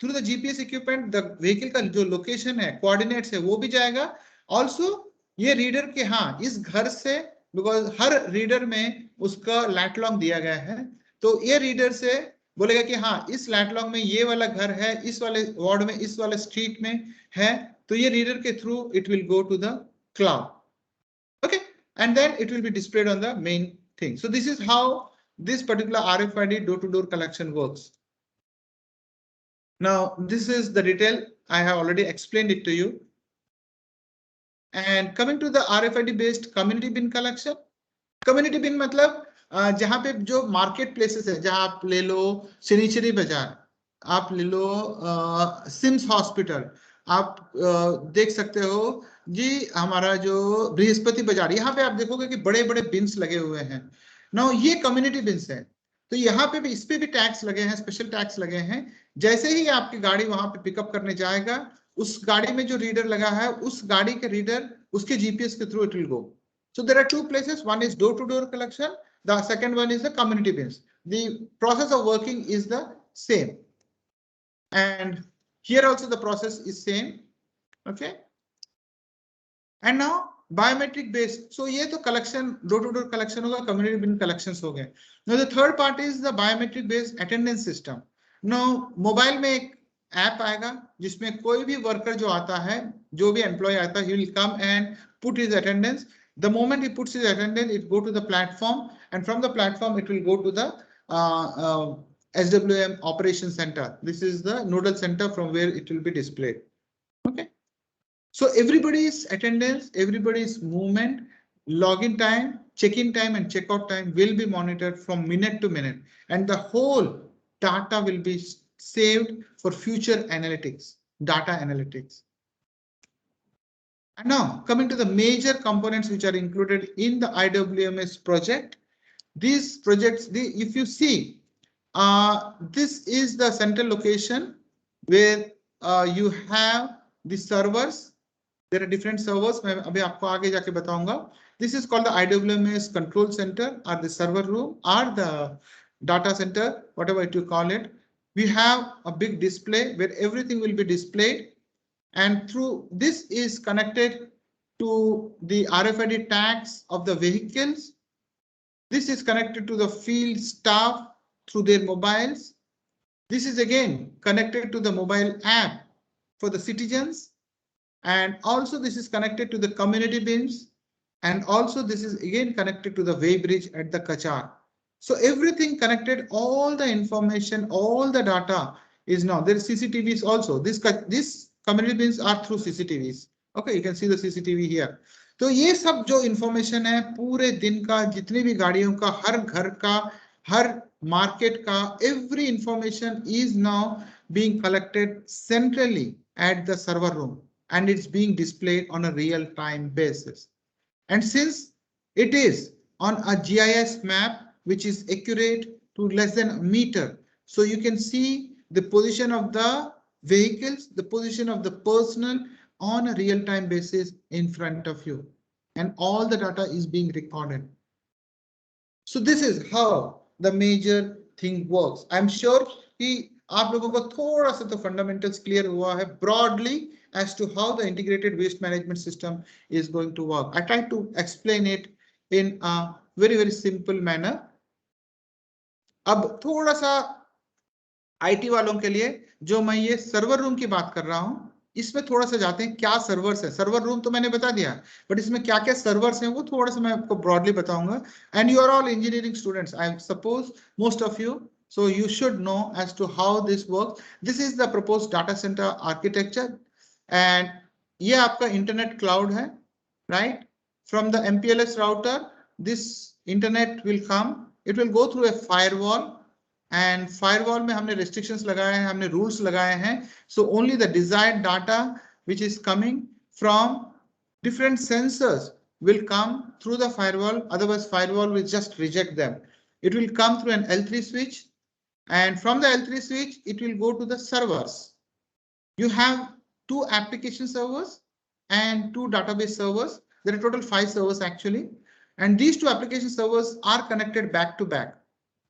through the GPS equipment, the vehicle का जो location है, coordinates है, वो भी जाएगा. Also ये reader के हाँ इस घर से, बिकॉज हर रीडर में उसका लैटलॉन्ग दिया गया है, तो ये रीडर से बोलेगा कि हाँ इस लैटलॉन्ग में ये वाला घर है, इस वाले वार्ड में, इस वाले स्ट्रीट में है, तो ये रीडर के through it will go to the cloud. Okay, and then it will be displayed on the main thing. So this is how this particular RFID door-to-door collection works. Now this is the detail. I have already explained it to you. And coming to the RFID based community bin collection, community bin मतलब जहाँ पे जो market places है, जहाँ आप ले लो शनिचरी बाजार, आप ले लो सिम्स हॉस्पिटल, आप देख सकते हो जी हमारा जो बृहस्पति बाजार, यहाँ पे आप देखोगे कि बड़े बड़े बिन्स लगे हुए हैं. नाउ ये कम्युनिटी बिन्स है, तो यहाँ पे भी इस पे भी टैक्स लगे हैं, स्पेशल टैक्स लगे हैं. जैसे ही आपकी गाड़ी वहां पे पिकअप करने जाएगा, उस गाड़ी में जो रीडर लगा है, उस गाड़ी के रीडर उसके GPS के through it will go. So there are two places. One is door-to-door collection. The second one is the community bins. The process of working is the same. And here also the process is same. Okay. And now biometric based. So ये तो collection, door-to-door collection होगा, community bin collections हो गए. Now the third part is the biometric based attendance system. Now mobile में एक app आएगा जिसमें कोई भी वर्कर जो आता है, जो भी एम्प्लॉय आता है, he will come and put his attendance. The moment he puts his attendance, it go to the platform, and from the platform it will go to the SWM operation center. This is the nodal center from where it will be displayed. Okay. So everybody's attendance, everybody's movement, login time, check-in time and check-out time will be monitored from minute to minute, and the whole data will be saved for future analytics, data analytics. And now coming to the major components which are included in the IWMS project. These projects, if you see, this is the central location where you have the servers. There are different servers. मैं अभी आपको आगे जाके बताऊंगा. This is called the IWMS control center, or the server room, or the data center, whatever you call it. We have a big display where everything will be displayed, and through this is connected to the RFID tags of the vehicles. This is connected to the field staff through their mobiles. This is again connected to the mobile app for the citizens, and also this is connected to the community bins, And also this is again connected to the weighbridge at the Kachar. So everything connected, all the information, all the data is now. There is CCTVs also. This community bins are through CCTVs. Okay, you can see the CCTV here. तो ये सब जो information है पूरे दिन का, जितनी भी गाड़ियों का, हर घर का, हर मार्केट का, every information is now being collected centrally at the server room and it's being displayed on a real-time basis. And since it is on a GIS map which is accurate to less than a meter, so you can see the position of the vehicles, the position of the personnel on a real-time basis in front of you, and all the data is being recorded. So this is how the major thing works. I'm sure कि आप लोगों को थोड़ा सा तो fundamentals clear हुआ है broadly as to how the integrated waste management system is going to work. I try to explain it in a very simple manner. अब थोड़ा सा IT वालों के लिए जो मैं ये सर्वर रूम की बात कर रहा हूं, इसमें थोड़ा सा जाते हैं क्या सर्वर्स है. सर्वर रूम तो मैंने बता दिया, बट इसमें क्या क्या सर्वर्स हैं वो थोड़ा सा मैं आपको ब्रॉडली बताऊंगा. And you are all engineering students, I suppose most of you, so you should know as to how this works. This is the proposed data center architecture, and ये आपका internet cloud है, right? From the MPLS router, this internet will come. It will go through a firewall. And firewall में हमने restrictions लगाए हैं, हमने rules लगाए हैं. So only the desired data which is coming from different sensors will come through the firewall. Otherwise, firewall will just reject them. It will come through an L3 switch, and from the L3 switch, it will go to the servers. You have 2 application servers and 2 database servers. There are total 5 servers actually, and these 2 application servers are connected back to back.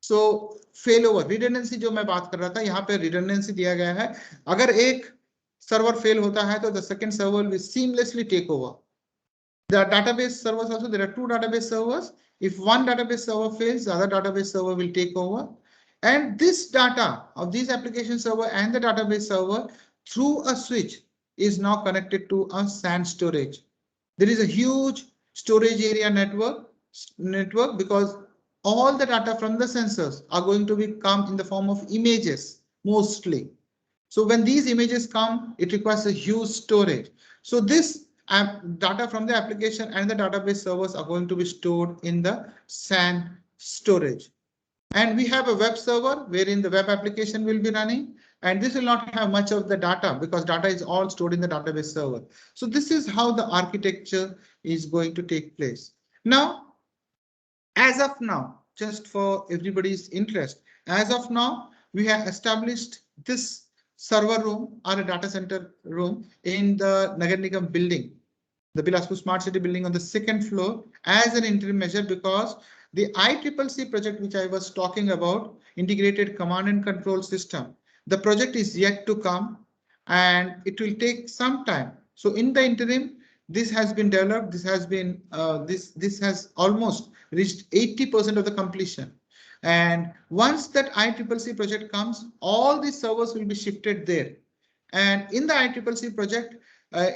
So failover redundancy जो मैं बात कर रहा था, यहाँ पे redundancy दिया गया है. अगर एक server fail होता है तो the second server will seamlessly take over. The database servers also, there are 2 database servers. If one database server fails, the other database server will take over. And this data of these application server and the database server through a switch is now connected to a SAN storage. There is a huge storage area network because all the data from the sensors are going to come in the form of images mostly. So when these images come, it requires a huge storage. So this data from the application and the database servers are going to be stored in the SAN storage. And we have a web server wherein the web application will be running, and this will not have much of the data because data is all stored in the database server. So this is how the architecture is going to take place. Now, as of now, just for everybody's interest, as of now, we have established this server room or a data center room in the Nagar Nigam building, the Bilaspur Smart City building on the 2nd floor as an interim measure, because the ICCC project, which I was talking about, integrated command and control system, the project is yet to come and it will take some time. So in the interim, this has been developed. This has been this has almost reached 80% of the completion. And once that ICCC project comes, all these servers will be shifted there. And in the ICCC project,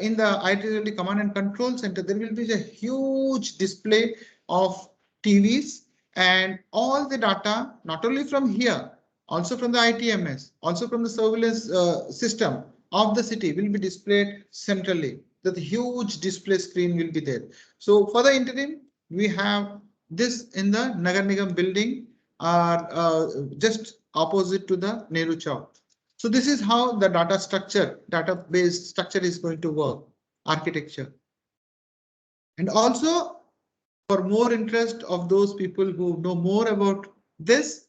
in the ICCC command and control center, there will be a huge display of TVs and all the data, not only from here, also from the ITMS, also from the surveillance system of the city will be displayed centrally. That huge display screen will be there. So for the interim, we have this in the Nagar Nigam building, just opposite to the Nehru Chowk. So this is how the database structure is going to work, architecture. And also, for more interest of those people who know more about this,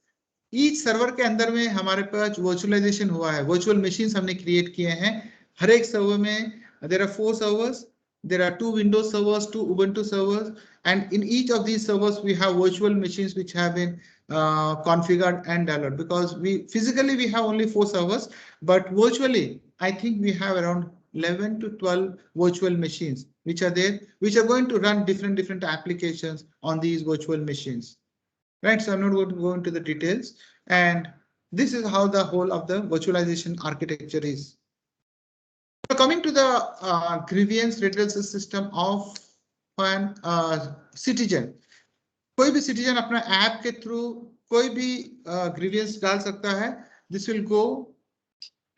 each server के अंदर में हमारे पास virtualization हुआ है, virtual machines हमने create किए हैं. हर एक server में there are 4 servers. There are 2 Windows servers, 2 Ubuntu servers, and in each of these servers we have virtual machines which have been configured and developed, because physically we have only 4 servers, but virtually I think we have around 11 to 12 virtual machines which are there, which are going to run different applications on these virtual machines. Right, so I'm not going to go into the details, and this is how the whole of the virtualization architecture is. So coming to the grievance redressal system of an citizen. कोई भी citizen अपना app के through कोई भी grievance डाल सकता है. This will go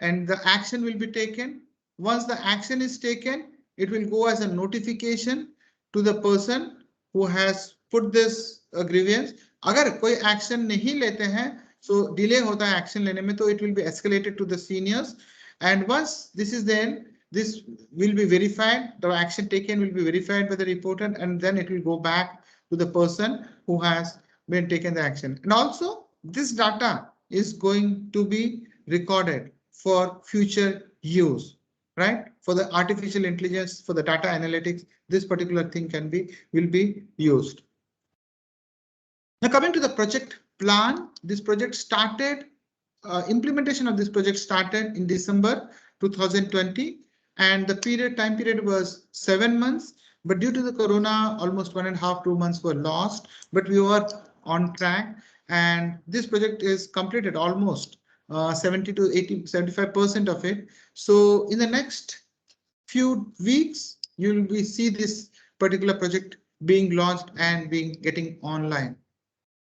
and the action will be taken. Once the action is taken, it will go as a notification to the person who has put this grievance. अगर कोई action नहीं लेते हैं, so delay होता है action लेने में, तो it will be escalated to the seniors. And once this is then, this will be verified. The action taken will be verified by the reporter, and then it will go back to the person who has been taken the action. And also, this data is going to be recorded for future use, right? For the artificial intelligence, for the data analytics, this particular thing will be used. Now coming to the project plan, this project started, implementation of this project started in December 2020, and the time period was 7 months. But due to the corona, almost 1.5 to 2 months were lost, but we were on track, and this project is completed almost 70 to 80, 75% of it. So in the next few weeks, you will see this particular project being launched and getting online.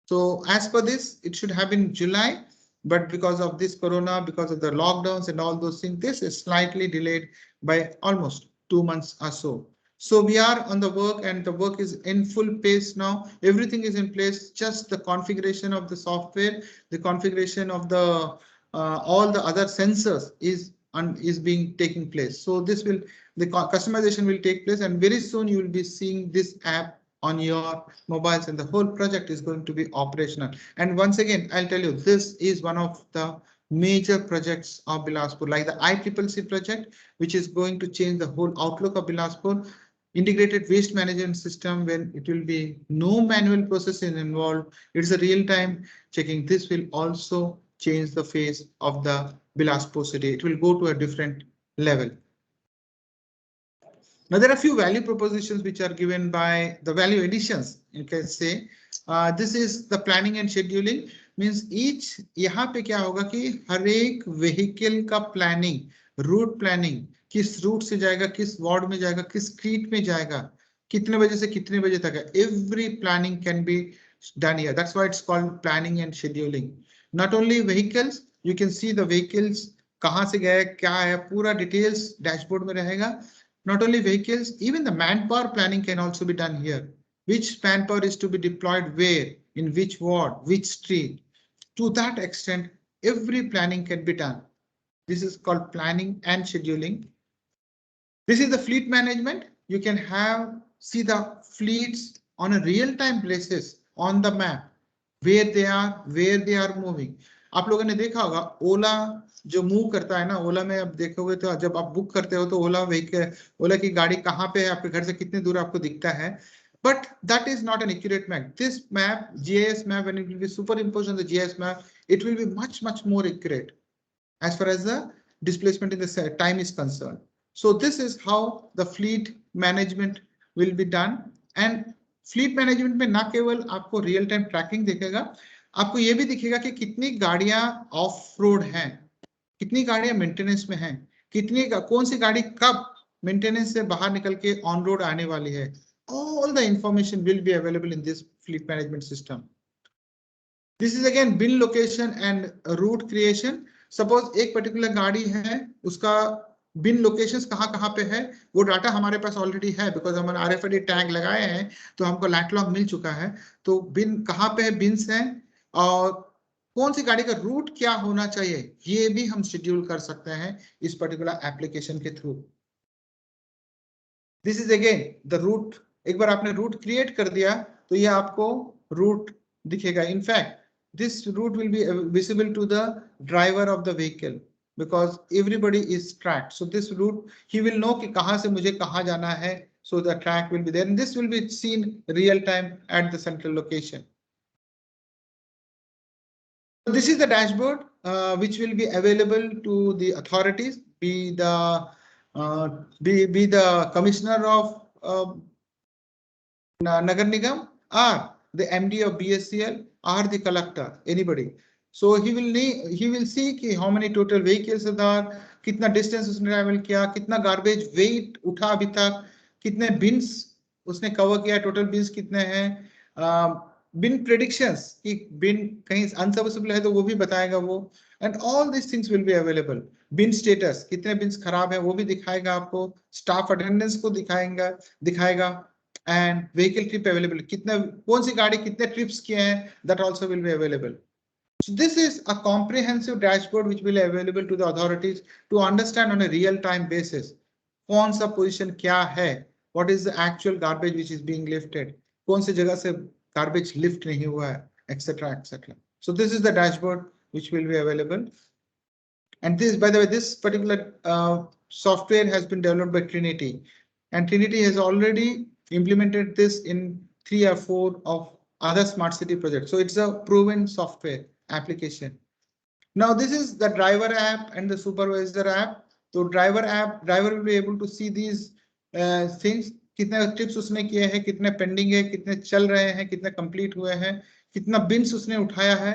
So as per this, it should have been July, but because of this corona, because of the lockdowns and all those things, this is slightly delayed by almost 2 months or so. So we are on the work, and the work is in full pace now. Everything is in place, just the configuration of the software, the configuration of the all the other sensors is being taking place. So this will, the customization will take place, and very soon you will be seeing this app on your mobiles, and the whole project is going to be operational. And once again, I'll tell you, this is one of the major projects of Bilaspur, like the ICCC project, which is going to change the whole outlook of Bilaspur. Integrated waste management system, when it will be no manual processing involved, it's a real-time checking. This will also change the face of the Bilaspur city. It will go to a different level. Now there are a few value propositions which are given by the value additions. You can say this is the planning and scheduling, means each यहाँ पे क्या होगा कि हर एक vehicle का planning, route planning, किस root से जाएगा, किस वार्ड में जाएगा, किस स्ट्रीट में जाएगा, कितने बजे से कितने बजे तक है. Every planning can be done here. That's why it's called planning and scheduling. Not only vehicles, you can see the vehicles कहाँ से गए, क्या है, पूरा details dashboard में रहेगा. Not only vehicles, even the manpower planning can also be done here. Which manpower is to be deployed where, in which ward, which street. To that extent, every planning can be done. This is called planning and scheduling. This is the fleet management. You can see the fleets on a real-time basis on the map, where they are moving. आप लोगों ने देखा होगा ओला जो move करता है ना, ओला में आप देखोगे तो जब आप बुक करते हो तो ओला की गाड़ी कहाँ पे है, आपके घर से कितने दूर आपको दिखता है. But that is not an accurate map. This map, GIS map, when it will be superimposed on the GIS map, it will be much more accurate as far as the displacement in the time is concerned. So this is how the fleet management will be done. And fleet management में ना केवल आपको real time tracking दिखेगा, आपको ये भी दिखेगा कि कितनी गाड़ियां ऑफ रोड हैं, कितनी गाड़ियां मेंटेनेंस में हैं, कौन सी गाड़ी कब मेंटेनेंस से बाहर निकल के ऑन रोड आने वाली है. All the information will be available in this fleet management system. This is again bin location and route creation. Suppose एक particular गाड़ी है, उसका bin locations कहाँ पे है, वो डाटा हमारे पास ऑलरेडी है, बिकॉज हमने RFID टैग लगाए हैं, तो हमको लैटलॉग मिल चुका है. तो बिन कहाँ पे है, बिन्स हैं, और कौन सी गाड़ी का रूट क्या होना चाहिए, ये भी हम शेड्यूल कर सकते हैं इस पर्टिकुलर एप्लीकेशन के through. This is again the route. एक बार आपने रूट क्रिएट कर दिया तो ये आपको रूट दिखेगा. In fact this route will be visible to the driver of the vehicle because everybody is tracked. So this route he will know कि कहाँ से मुझे कहाँ जाना है. So the track will be there, and this will be seen real time at the central location. So this is the dashboard which will be available to the authorities, be the commissioner of Nagar Nigam, or the MD of BSCL, or the collector, anybody. So he will see कि how many total vehicles are there, कितना distance उसने travel किया, कितना garbage weight उठा अभी तक, कितने bins उसने कवर किया, टोटल बिन्स कितने हैं, बिन प्रेडिक्शंस कि बिन कहीं अनसर्विसेबल है तो वो भी बताएगा वो, and all this things will be available. Bin status, कितने बिन्स खराब है वो भी दिखाएगा आपको, स्टाफ अटेंडेंस को दिखाएगा एंड व्हीकल ट्रिप अवेलेबल, कितना कौन सी गाड़ी कितने ट्रिप्स किए हैं, that also will be available. So this is a comprehensive dashboard which will be available to the authorities to understand on a real-time basis. कौन सा position क्या है, what is the actual garbage which is being lifted, कौन सी जगह से garbage lift नहीं हुआ है, etc. etc. So this is the dashboard which will be available. And this, by the way, this particular software has been developed by Trinity, and Trinity has already implemented this in 3 or 4 of other smart city projects. So it's a proven software application. Now this is the driver app and the supervisor app. So driver app, driver will be able to see these things. कितने trips उसने किए हैं, कितने pending है, कितने चल रहे हैं, कितने कंप्लीट हुए हैं, कितना बिन्स उसने उठाया है,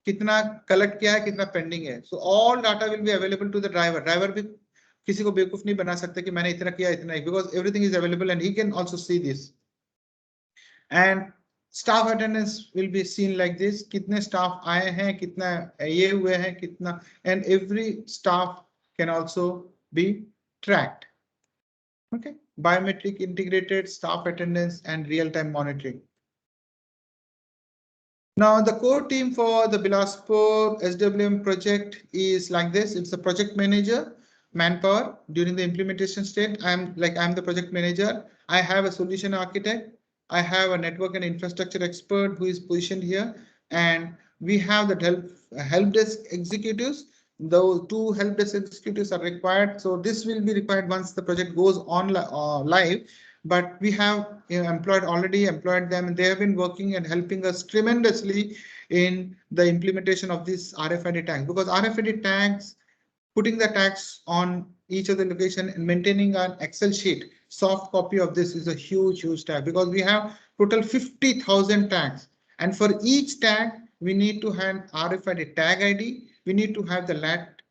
कितना कलेक्ट किया है, कितना पेंडिंग है. So all data will be available to the driver. Driver भी किसी को बेवकूफ नहीं बना सकते कि मैंने इतना किया इतना ही, because everything is available and he can also see this. And staff attendance will be seen like this, कितने स्टाफ आए हैं, कितना ये हुए हैं, कितना, and every staff can also be tracked. Okay, biometric integrated staff attendance and real-time monitoring. Now the core team for the Bilaspur SWM project is like this. It's a project manager, manpower during the implementation state. I'm the project manager. I have a solution architect. I have a network and infrastructure expert who is positioned here, and we have the help desk executives. Those 2 help desk executives are required. So this will be required once the project goes on live. But we have already employed them, and they have been working and helping us tremendously in the implementation of this RFID tags, because RFID tags, putting the tags on each of the location and maintaining an Excel sheet, soft copy of this is a huge tag, because we have total 50,000 tags. And for each tag, we need to have RFID tag ID. We need to have the latitude,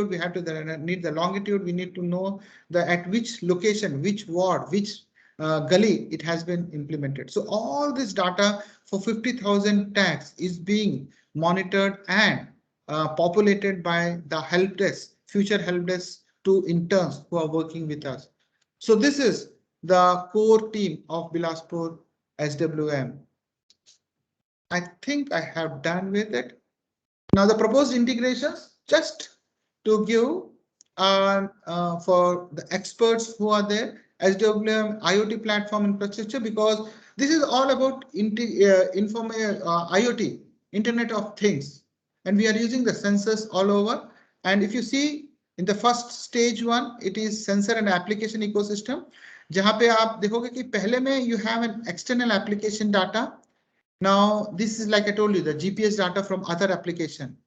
we have to need the longitude, we need to know at which location, which ward, which gully it has been implemented. So all this data for 50,000 tags is being monitored and populated by the help desk, future help desk 2 interns who are working with us. So this is the core team of Bilaspur SWM. I think I have done with it. Now the proposed integrations, just to give for the experts who are there, SWM IoT platform infrastructure, because this is all about IoT, Internet of Things, and we are using the sensors all over. And if you see in the first stage 1, it is sensor and application ecosystem. जहाँ पे आप देखोगे कि पहले में you have an external application data. Now, this is like I told you, the GPS data from other application.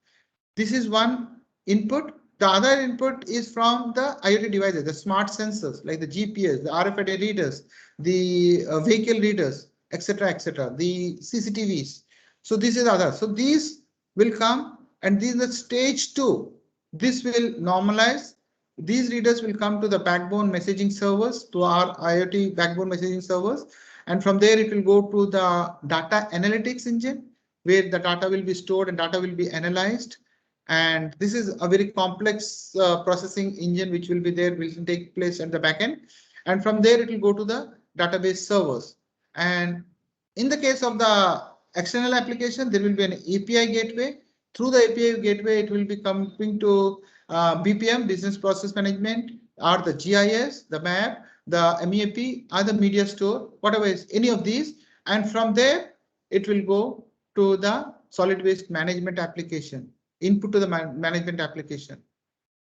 This is one input. The other input is from the IoT devices, the smart sensors like the GPS, the RFID readers, the vehicle readers, etc., the CCTVs. So this is other. So these will come, and this is the stage 2. This will normalize. These readers will come to the backbone messaging servers, to our IoT backbone messaging servers. And from there, it will go to the data analytics engine, where the data will be stored and data will be analyzed. And this is a very complex processing engine which will be there, will take place at the backend. And from there, it will go to the database servers. And in the case of the external application, there will be an API gateway. Through the API gateway, it will be coming to BPM, business process management, or the GIS, the map, the MEP, or the media store, whatever is any of these. And from there, it will go to the solid waste management application, input to the management application.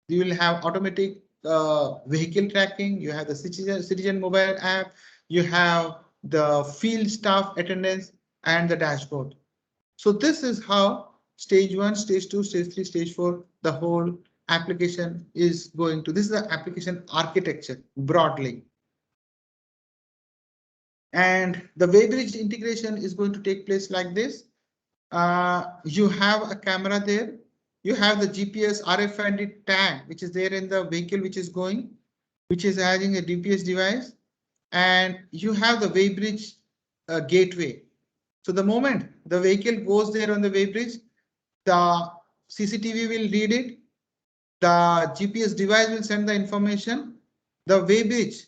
You will have automatic vehicle tracking. You have the citizen mobile app. You have the field staff attendance and the dashboard. So this is how stage 1, stage 2, stage 3, stage 4, the whole application is going to. This is the application architecture broadly. And the Weybridge integration is going to take place like this. You have a camera there. You have the GPS RFID tag, which is there in the vehicle, which is going, which is having a GPS device. and you have the weighbridge gateway. So the moment the vehicle goes there on the weighbridge, the CCTV will read it. The GPS device will send the information. The weighbridge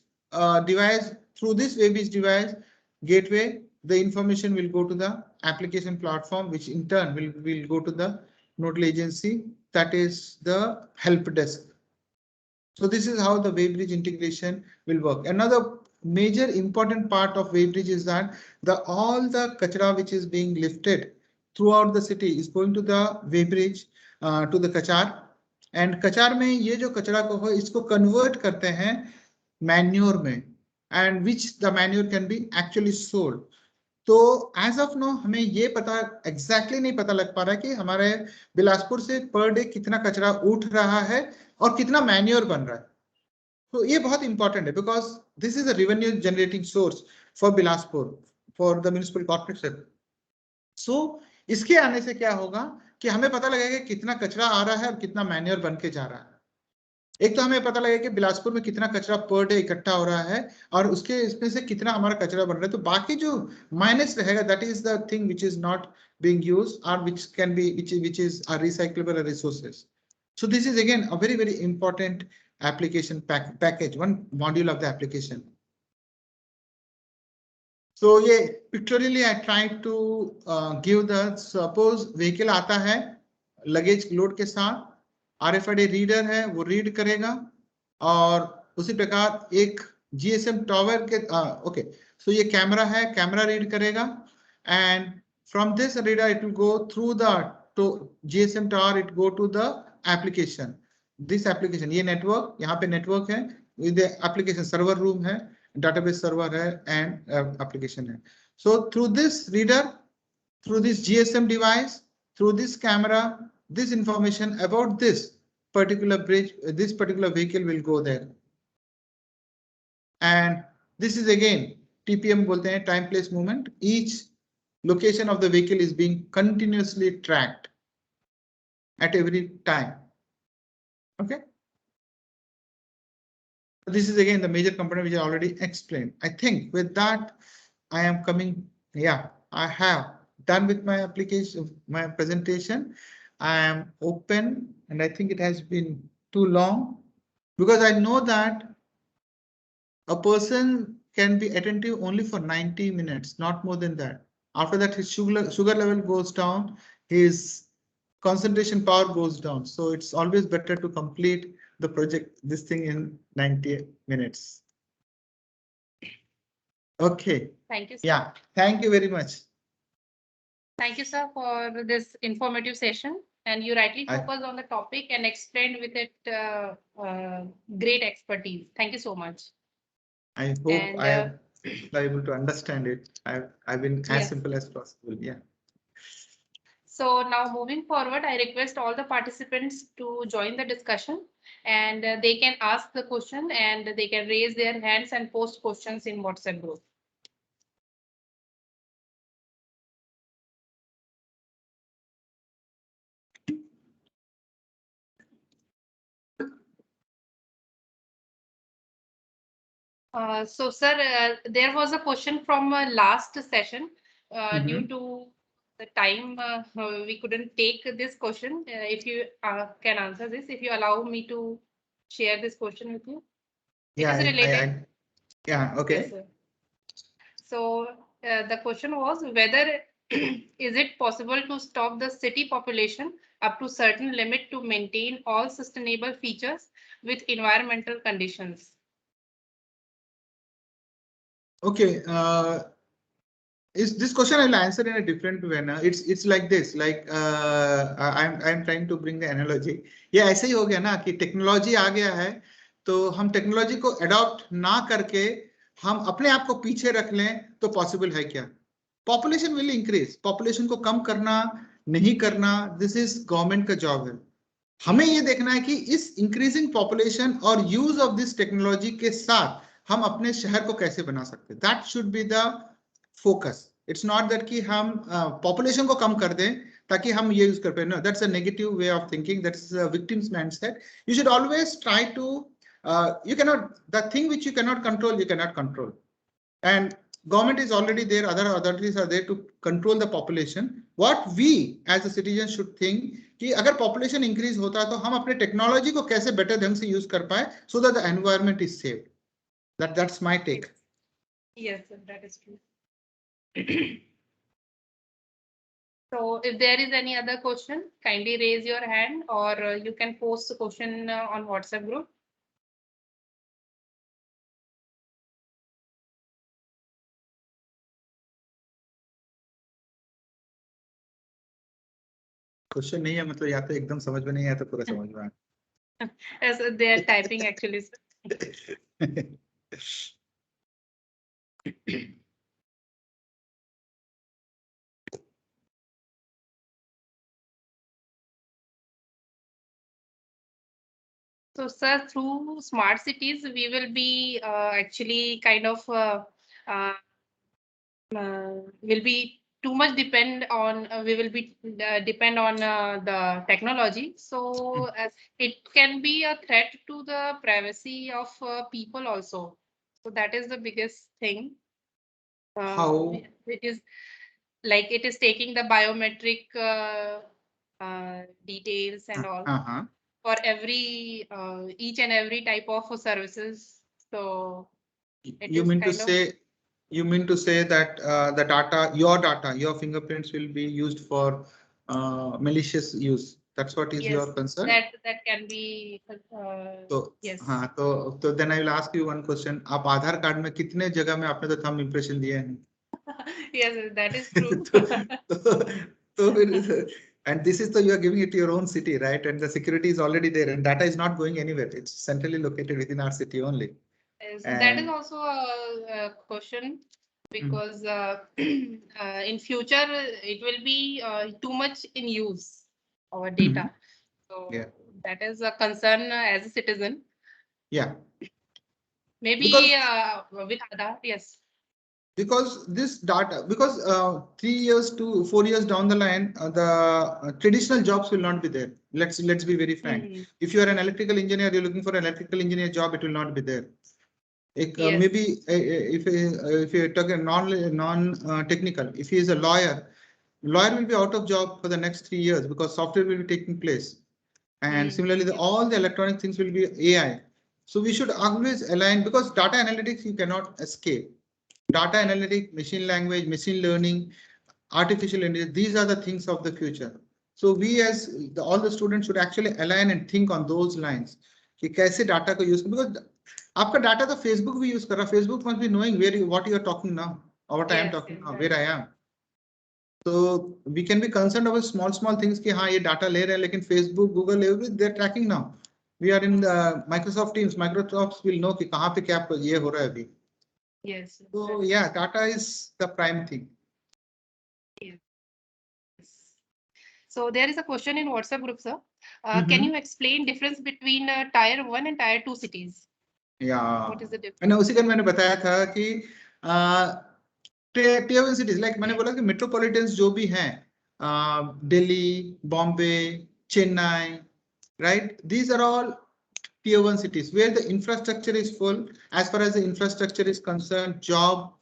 device, through this weighbridge device gateway, the information will go to the application platform, which in turn will go to the nodal agency, that is the help desk. So this is how the weighbridge integration will work. Another major important part of weighbridge is that all the kachra which is being lifted throughout the city is going to the weighbridge to the kachar, and kachar में ये जो कचरा को है इसको convert करते हैं manure में, and which the manure can be actually sold. तो एज ऑफ नो हमें ये पता एग्जैक्टली नहीं पता लग पा रहा है कि हमारे बिलासपुर से पर डे कितना कचरा उठ रहा है और कितना मैन्योर बन रहा है. तो ये बहुत इंपॉर्टेंट है because this is a revenue generating source for Bilaspur, for the municipal corporation. So इसके आने से क्या होगा कि हमें पता लगेगा कि कितना कचरा आ रहा है और कितना मैन्योर बन के जा रहा है. एक तो हमें पता लगेगा कि बिलासपुर में कितना कचरा पर डे इकट्ठा हो रहा है और उसके इसमें से कितना हमारा कचरा बन रहा है. तो बाकी जो माइनस रहेगा that is the thing which is not being used और which can be which is a recyclable resources. So this is again a very, very important application package, one module of the application. So yeah, pictorially I tried to give the, suppose vehicle आता है luggage load के साथ, RFID reader है वो read करेगा और उसी प्रकार एक GSM टावर के ओके सो ये कैमरा है, कैमरा रीड करेगा and from this reader it will go through the GSM tower, it go to the application. This application, ये नेटवर्क, यहाँ पे नेटवर्क है, विद एप्लीकेशन सर्वर रूम है, database server है and application है. So through this reader, through this GSM device, through this camera, this information about this particular bridge, this particular vehicle will go there. And this is again TPM बोलते हैं, time place movement. Each location of the vehicle is being continuously tracked at every time. Okay. This is again the major component which I already explained. I think with that I am coming. Yeah, I have done with my application, my presentation. I am open, and I think it has been too long because I know that a person can be attentive only for 90 minutes, not more than that. After that, his sugar level goes down, his concentration power goes down. So it's always better to complete the project, this thing in 90 minutes. Okay. Thank you, sir. Yeah, thank you very much. Thank you, sir, for this informative session. And you rightly focused on the topic and explained with it great expertise. Thank you so much. I hope I am able to understand it. I've been as simple as possible. Yeah. So now moving forward, I request all the participants to join the discussion, and they can ask the question and they can raise their hands and post questions in WhatsApp group. So sir, there was a question from last session. Due to the time, we couldn't take this question. If you can answer this, if you allow me to share this question with you. It is related. Yeah, okay. Yes, sir. So the question was whether is it possible to stop the city population up to certain limit to maintain all sustainable features with environmental conditions? Okay. Is this question I will answer in a different way. Now it's like this, like I'm trying to bring the analogy. ये ऐसे ही हो गया ना कि technology आ गया है तो हम टेक्नोलॉजी को अडॉप्ट ना करके हम अपने आप को पीछे रख लें तो पॉसिबल है क्या? पॉपुलेशन विल इंक्रीज, पॉपुलेशन को कम करना नहीं करना दिस इज गवर्नमेंट का जॉब है. हमें ये देखना है कि इस इंक्रीजिंग पॉपुलेशन और यूज ऑफ दिस टेक्नोलॉजी के साथ हम अपने शहर को कैसे बना सकते हैं. That should be the focus. It's not that कि हम पॉपुलेशन को कम कर दें ताकि हम ये यूज कर पाए. No, that's a negative way of thinking. That's a victim's mindset. You should always try to you cannot, the thing which you cannot control, you cannot control. And government is already there, other authorities are there to control the population. What we as a citizen should think कि अगर population increase होता है तो हम अपने technology को कैसे better ढंग से use कर पाए so that the environment is saved. That's my take. Yes, that is true. So if there is any other question, kindly raise your hand, or you can post the question on WhatsApp group. Question नहीं है मतलब या तो एकदम समझ में नहीं आया तो पूरा समझ में आया. As they are typing actually. So, sir, through smart cities, we will be actually kind of will be too much depend on we will be depend on the technology. So it can be a threat to the privacy of people also. So that is the biggest thing. How? It is like it is taking the biometric details and all. For every each and every type of services. So you mean to say that the data, your fingerprints will be used for malicious use. That's what is your concern? That can be. So yes. So then I will ask you one question. आप आधार card में कितने जगह में आपने तो thumb impression दिए हैं? Yes, that is true. And this is you are giving it to your own city, right? And the security is already there, and data is not going anywhere. It's centrally located within our city only. Yes, that is also a question because in future it will be too much in use our data. So that is a concern as a citizen. Yeah. Maybe with Aadhaar, yes. Because this data, 3 years to 4 years down the line, the traditional jobs will not be there. Let's be very frank. If you are an electrical engineer, you're looking for an electrical engineer job, it will not be there. Maybe if you're talking non-technical, if he is a lawyer will be out of job for the next 3 years because software will be taking place. And similarly, all the electronic things will be AI. So we should always align because data analytics, you cannot escape. Data analytics, machine language, machine learning, artificial intelligence, these are the things of the future. So we as all the students should actually align and think on those lines. कि कैसे data को use because आपका data तो Facebook भी use कर रहा. Facebook must be knowing what you are talking now or what I am talking now, where I am. So we can be concerned about small things कि हाँ ये data ले रहे हैं लेकिन Facebook, Google, everything they are tracking now. We are in the Microsoft Teams. Microsoft will know कि कहाँ पे क्या ये हो रहा है अभी. Yes. So yeah, data is the prime thing. Yes. So there is a question in WhatsApp group, sir. Can you explain difference between tier 1 and tier 2 cities? Yeah. What is the difference? And उसी का मैंने बताया था कि tier 1 cities like मैंने बोला कि metropolitans जो भी हैं Delhi, Bombay, Chennai, right? These are all tier 1 cities where the infrastructure is full. As far as the infrastructure is concerned, job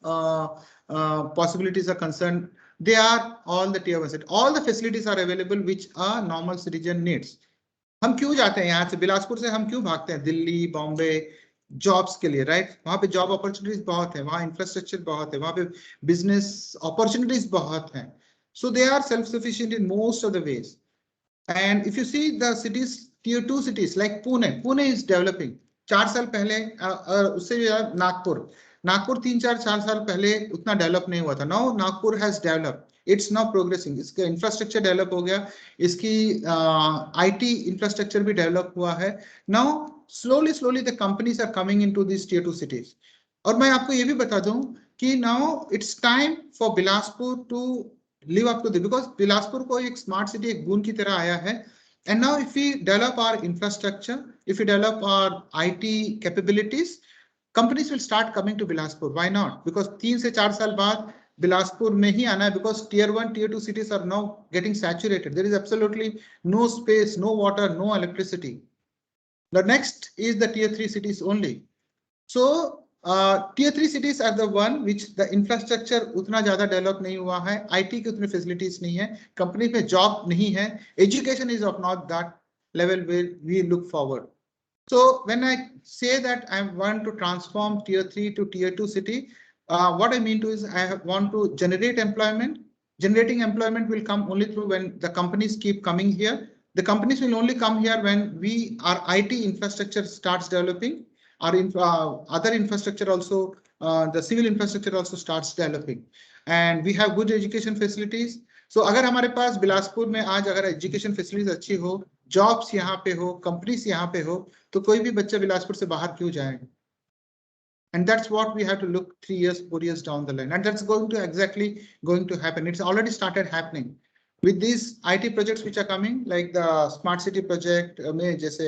possibilities are concerned, they are all the tier 1 cities. All the facilities are available which a normal citizen needs. हम क्यों जाते हैं यहाँ से बिलासपुर से हम क्यों भागते हैं दिल्ली बॉम्बे जॉब्स के लिए राइट वहां पे जॉब अपॉर्चुनिटीज बहुत है वहां इंफ्रास्ट्रक्चर बहुत है वहां पे बिजनेस अपॉर्चुनिटीज बहुत हैं so they are self-sufficient in most of the ways. And if you see the cities, tier 2 cities like Pune is developing. 4 साल पहले उससे नागपुर 3-4 साल पहले उतना डेवलप नहीं हुआ था. Now Nagpur has developed. It's now progressing. इसका इंफ्रास्ट्रक्चर डेवलप हो गया. इसकी IT इंफ्रास्ट्रक्चर भी डेवलप हुआ है. Now slowly the companies are coming into these tier 2 cities. और मैं आपको ये भी बता दूं कि now it's time for Bilaspur to live up to this because Bilaspur को एक smart city एक बूंद की तरह आया है. And now if we develop our infrastructure, if we develop our IT capabilities, companies will start coming to Bilaspur. Why not? Because 3 से 4 साल बाद Bilaspur में ही आना है because tier 1, tier 2 cities are now getting saturated. There is absolutely no space, no water, no electricity. The next is the tier 3 cities only. So tier 3 cities are the one which the infrastructure उतना ज़्यादा develop नहीं हुआ है, IT की उतनी facilities नहीं है, company पे जॉब नहीं है, education is of not that level where we look forward. So when I say that I want to transform tier 3 to tier 2 city, what I mean to is I want to generate employment. Generating employment will come only through when the companies keep coming here. The companies will only come here when our IT infrastructure starts developing. Our other infrastructure also, the civil infrastructure also starts developing, and we have good education facilities. So अगर हमारे पास बिलासपुर में आज अगर education facilities अच्छी हो, jobs यहाँ पे हो, कंपनीज यहाँ पे हो, तो कोई भी बच्चा बिलासपुर से बाहर क्यों जाएगा? And that's what we have to look 3 years, 4 years down the line, and that's going to happen. It's already started happening with these IT projects which are coming, like the smart city project में जैसे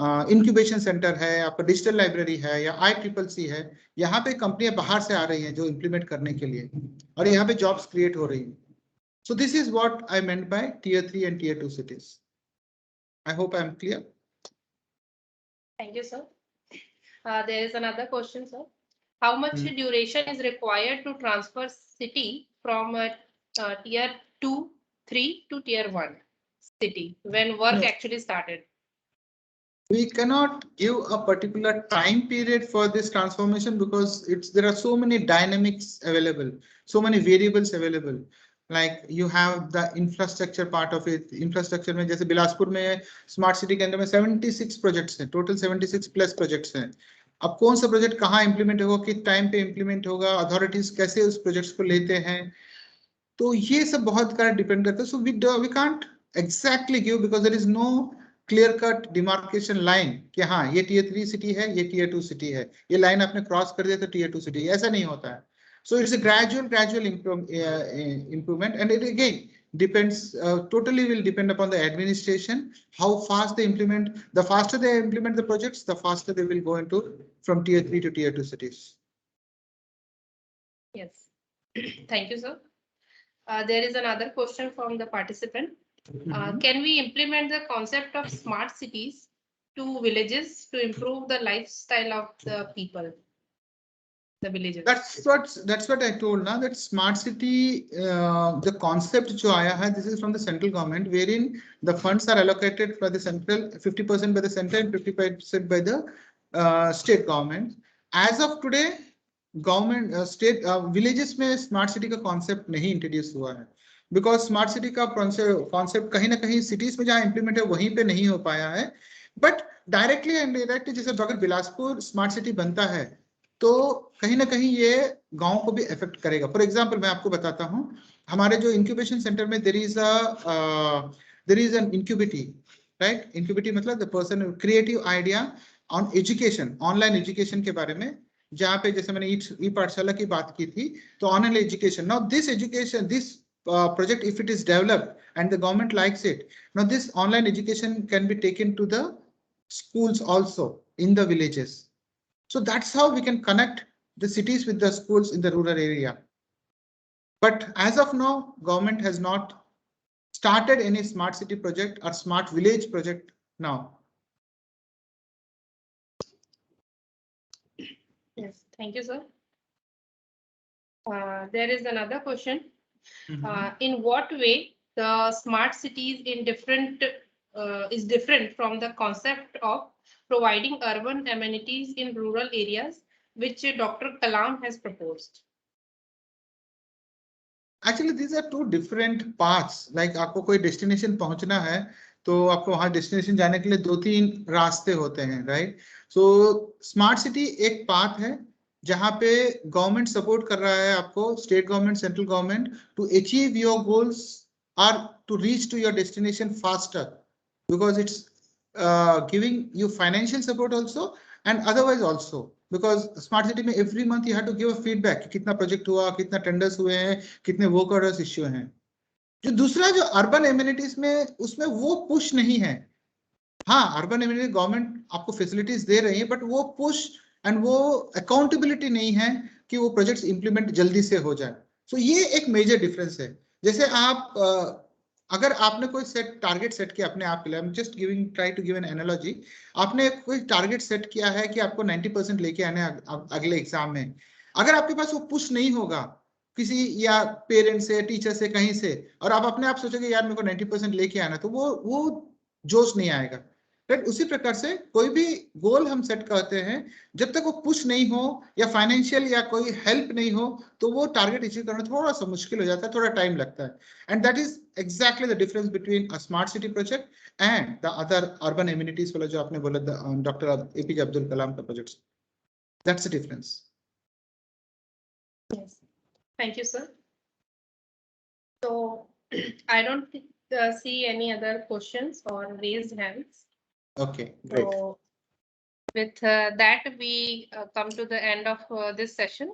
incubation centre है, आपका digital library है या ICCC है, यहाँ पे कंपनियां बाहर से आ रही हैं जो इम्प्लीमेंट करने के लिए, और यहाँ पे जॉब्स क्रिएट हो रही हैं. So this is what I meant by tier 3 and tier 2 cities. I hope I'm clear. Thank you, sir. There is another question, sir. How much duration is required to transfer city from tier 2, 3 to tier 1 city when work actually started? We cannot give a particular time period for this transformation because there are so many dynamics available, so many variables available. Like you have the infrastructure part of it. Infrastructure में जैसे बिलासपुर में smart city के अंदर में 76 projects हैं, total 76 plus projects हैं. अब कौन सा प्रोजेक्ट कहाँ इम्प्लीमेंट होगा, किस टाइम पे इम्प्लीमेंट होगा, अथॉरिटीज कैसे उस प्रोजेक्ट्स को लेते हैं, तो ये सब बहुत कार डिपेंड करता है. So we can't exactly give because there is no clear cut demarcation line कि हाँ ये tier 3 सिटी है, ये tier 2 सिटी है, ये लाइन आपने क्रॉस कर दिया तो tier 2 सिटी, ऐसा नहीं होता है. So it's a gradual improvement, and it again depends, totally will depend upon the administration, how fast they implement. The faster they implement the projects, the faster they will go into from tier 3 to tier 2 cities. Yes. Thank you, sir. There is another question from the participant. Can we implement the concept of smart cities to villages to improve the lifestyle of the people, the villages? That's what I told now, that smart city, the concept जो आया है, this is from the central government, wherein the funds are allocated by the central, 50% by the central and 50% by the state government. As of today, government state villages में smart city का concept नहीं introduce हुआ है, because smart city का concept कहीं ना कहीं cities में जहाँ implement है वहीं पे नहीं हो पाया है. But directly and indirectly, जैसे अगर बिलासपुर smart city बनता है तो कहीं ना कहीं ये गांव को भी इफेक्ट करेगा. फॉर एग्जांपल मैं आपको बताता हूं, हमारे जो इंक्यूबेशन सेंटर में देयर इज एन इंक्यूबिटी, राइट? इंक्यूबिटी मतलब the person creative idea on education, online education के बारे में, जहां पे जैसे मैंने ई पाठशाला की बात की थी, तो online education, now this education, this project, if it is developed and the government likes it, now this online education can be taken to the schools also in the villages. So that's how we can connect the cities with the schools in the rural area. But as of now, government has not started any smart city project or smart village project now. Yes, thank you, sir. There is another question. In what way the smart cities is different from the concept of providing urban amenities in rural areas, which Dr. Kalam has proposed? Actually, these are two different paths. Like आपको कोई destination पहुंचना है, तो आपको वहां destination जाने के लिए 2-3 रास्ते होते हैं, right? So smart city एक path है जहां पे गवर्नमेंट सपोर्ट कर रहा है आपको, state government, central government, to achieve your goals और to reach to your destination faster, because it's giving you financial support also and otherwise also, because smart city में every month you have to give a feedback, कितना project हुआ, कितना tenders हुए हैं, कितने work orders issue हैं. जो दूसरा जो अर्बन एमिनिटीज में, उसमें वो पुश नहीं है. हाँ, अर्बन एमिनिटी गवर्नमेंट आपको फैसिलिटीज दे रही है, बट वो पुश एंड वो अकाउंटेबिलिटी नहीं है कि वो प्रोजेक्ट्स इंप्लीमेंट जल्दी से हो जाए. सो ये एक मेजर डिफरेंस है. जैसे अगर आपने कोई टारगेट सेट किया अपने आप के लिए, I am just try to give an analogy, आपने कोई टारगेट सेट किया है कि आपको 90% लेके आने अगले एग्जाम में, अगर आपके पास वो पुश नहीं होगा किसी या पेरेंट्स से, टीचर से, कहीं से, और आप अपने आप सोचोगे यार मेरे को 90% लेके आना, तो वो जोश नहीं आएगा। राइट, उसी प्रकार से कोई भी गोल हम सेट करते हैं, जब तक वो पुश नहीं हो या फाइनेंशियल या कोई हेल्प नहीं हो, तो वो टारगेट अचीव करना थोड़ा सा मुश्किल हो जाता है, थोड़ा टाइम लगता है। And that is exactly the difference between a smart city project and the other urban amenities वाला जो आपने बोला डॉक्टर APJ अब्दुल कलाम का project, that's the difference. Yes. Thank you, sir. So I don't see any other questions or raised hands. Okay, great. So with that, we come to the end of this session.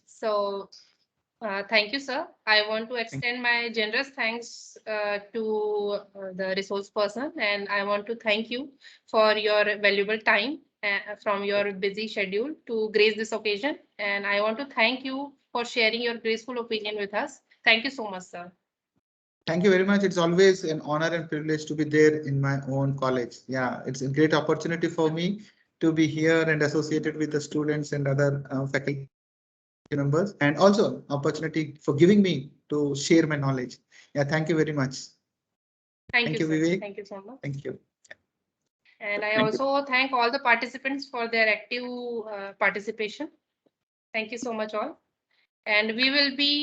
So thank you, sir. I want to extend my generous thanks to the resource person, and I want to thank you for your valuable time from your busy schedule to grace this occasion. And I want to thank you for sharing your graceful opinion with us. Thank you so much, sir. Thank you very much. It's always an honor and privilege to be there in my own college. Yeah, it's a great opportunity for me to be here and associated with the students and other faculty members, and also opportunity for giving me to share my knowledge. Yeah, thank you very much. Thank you, sir. Vivek. Thank you so much. Thank you. And I also thank all the participants for their active participation. Thank you so much all. And we will be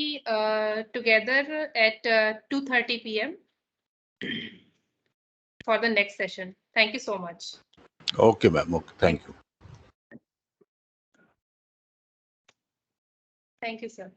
together at 2:30 p.m. for the next session. Thank you so much. Okay, ma'am. Okay, thank you. Thank you, sir.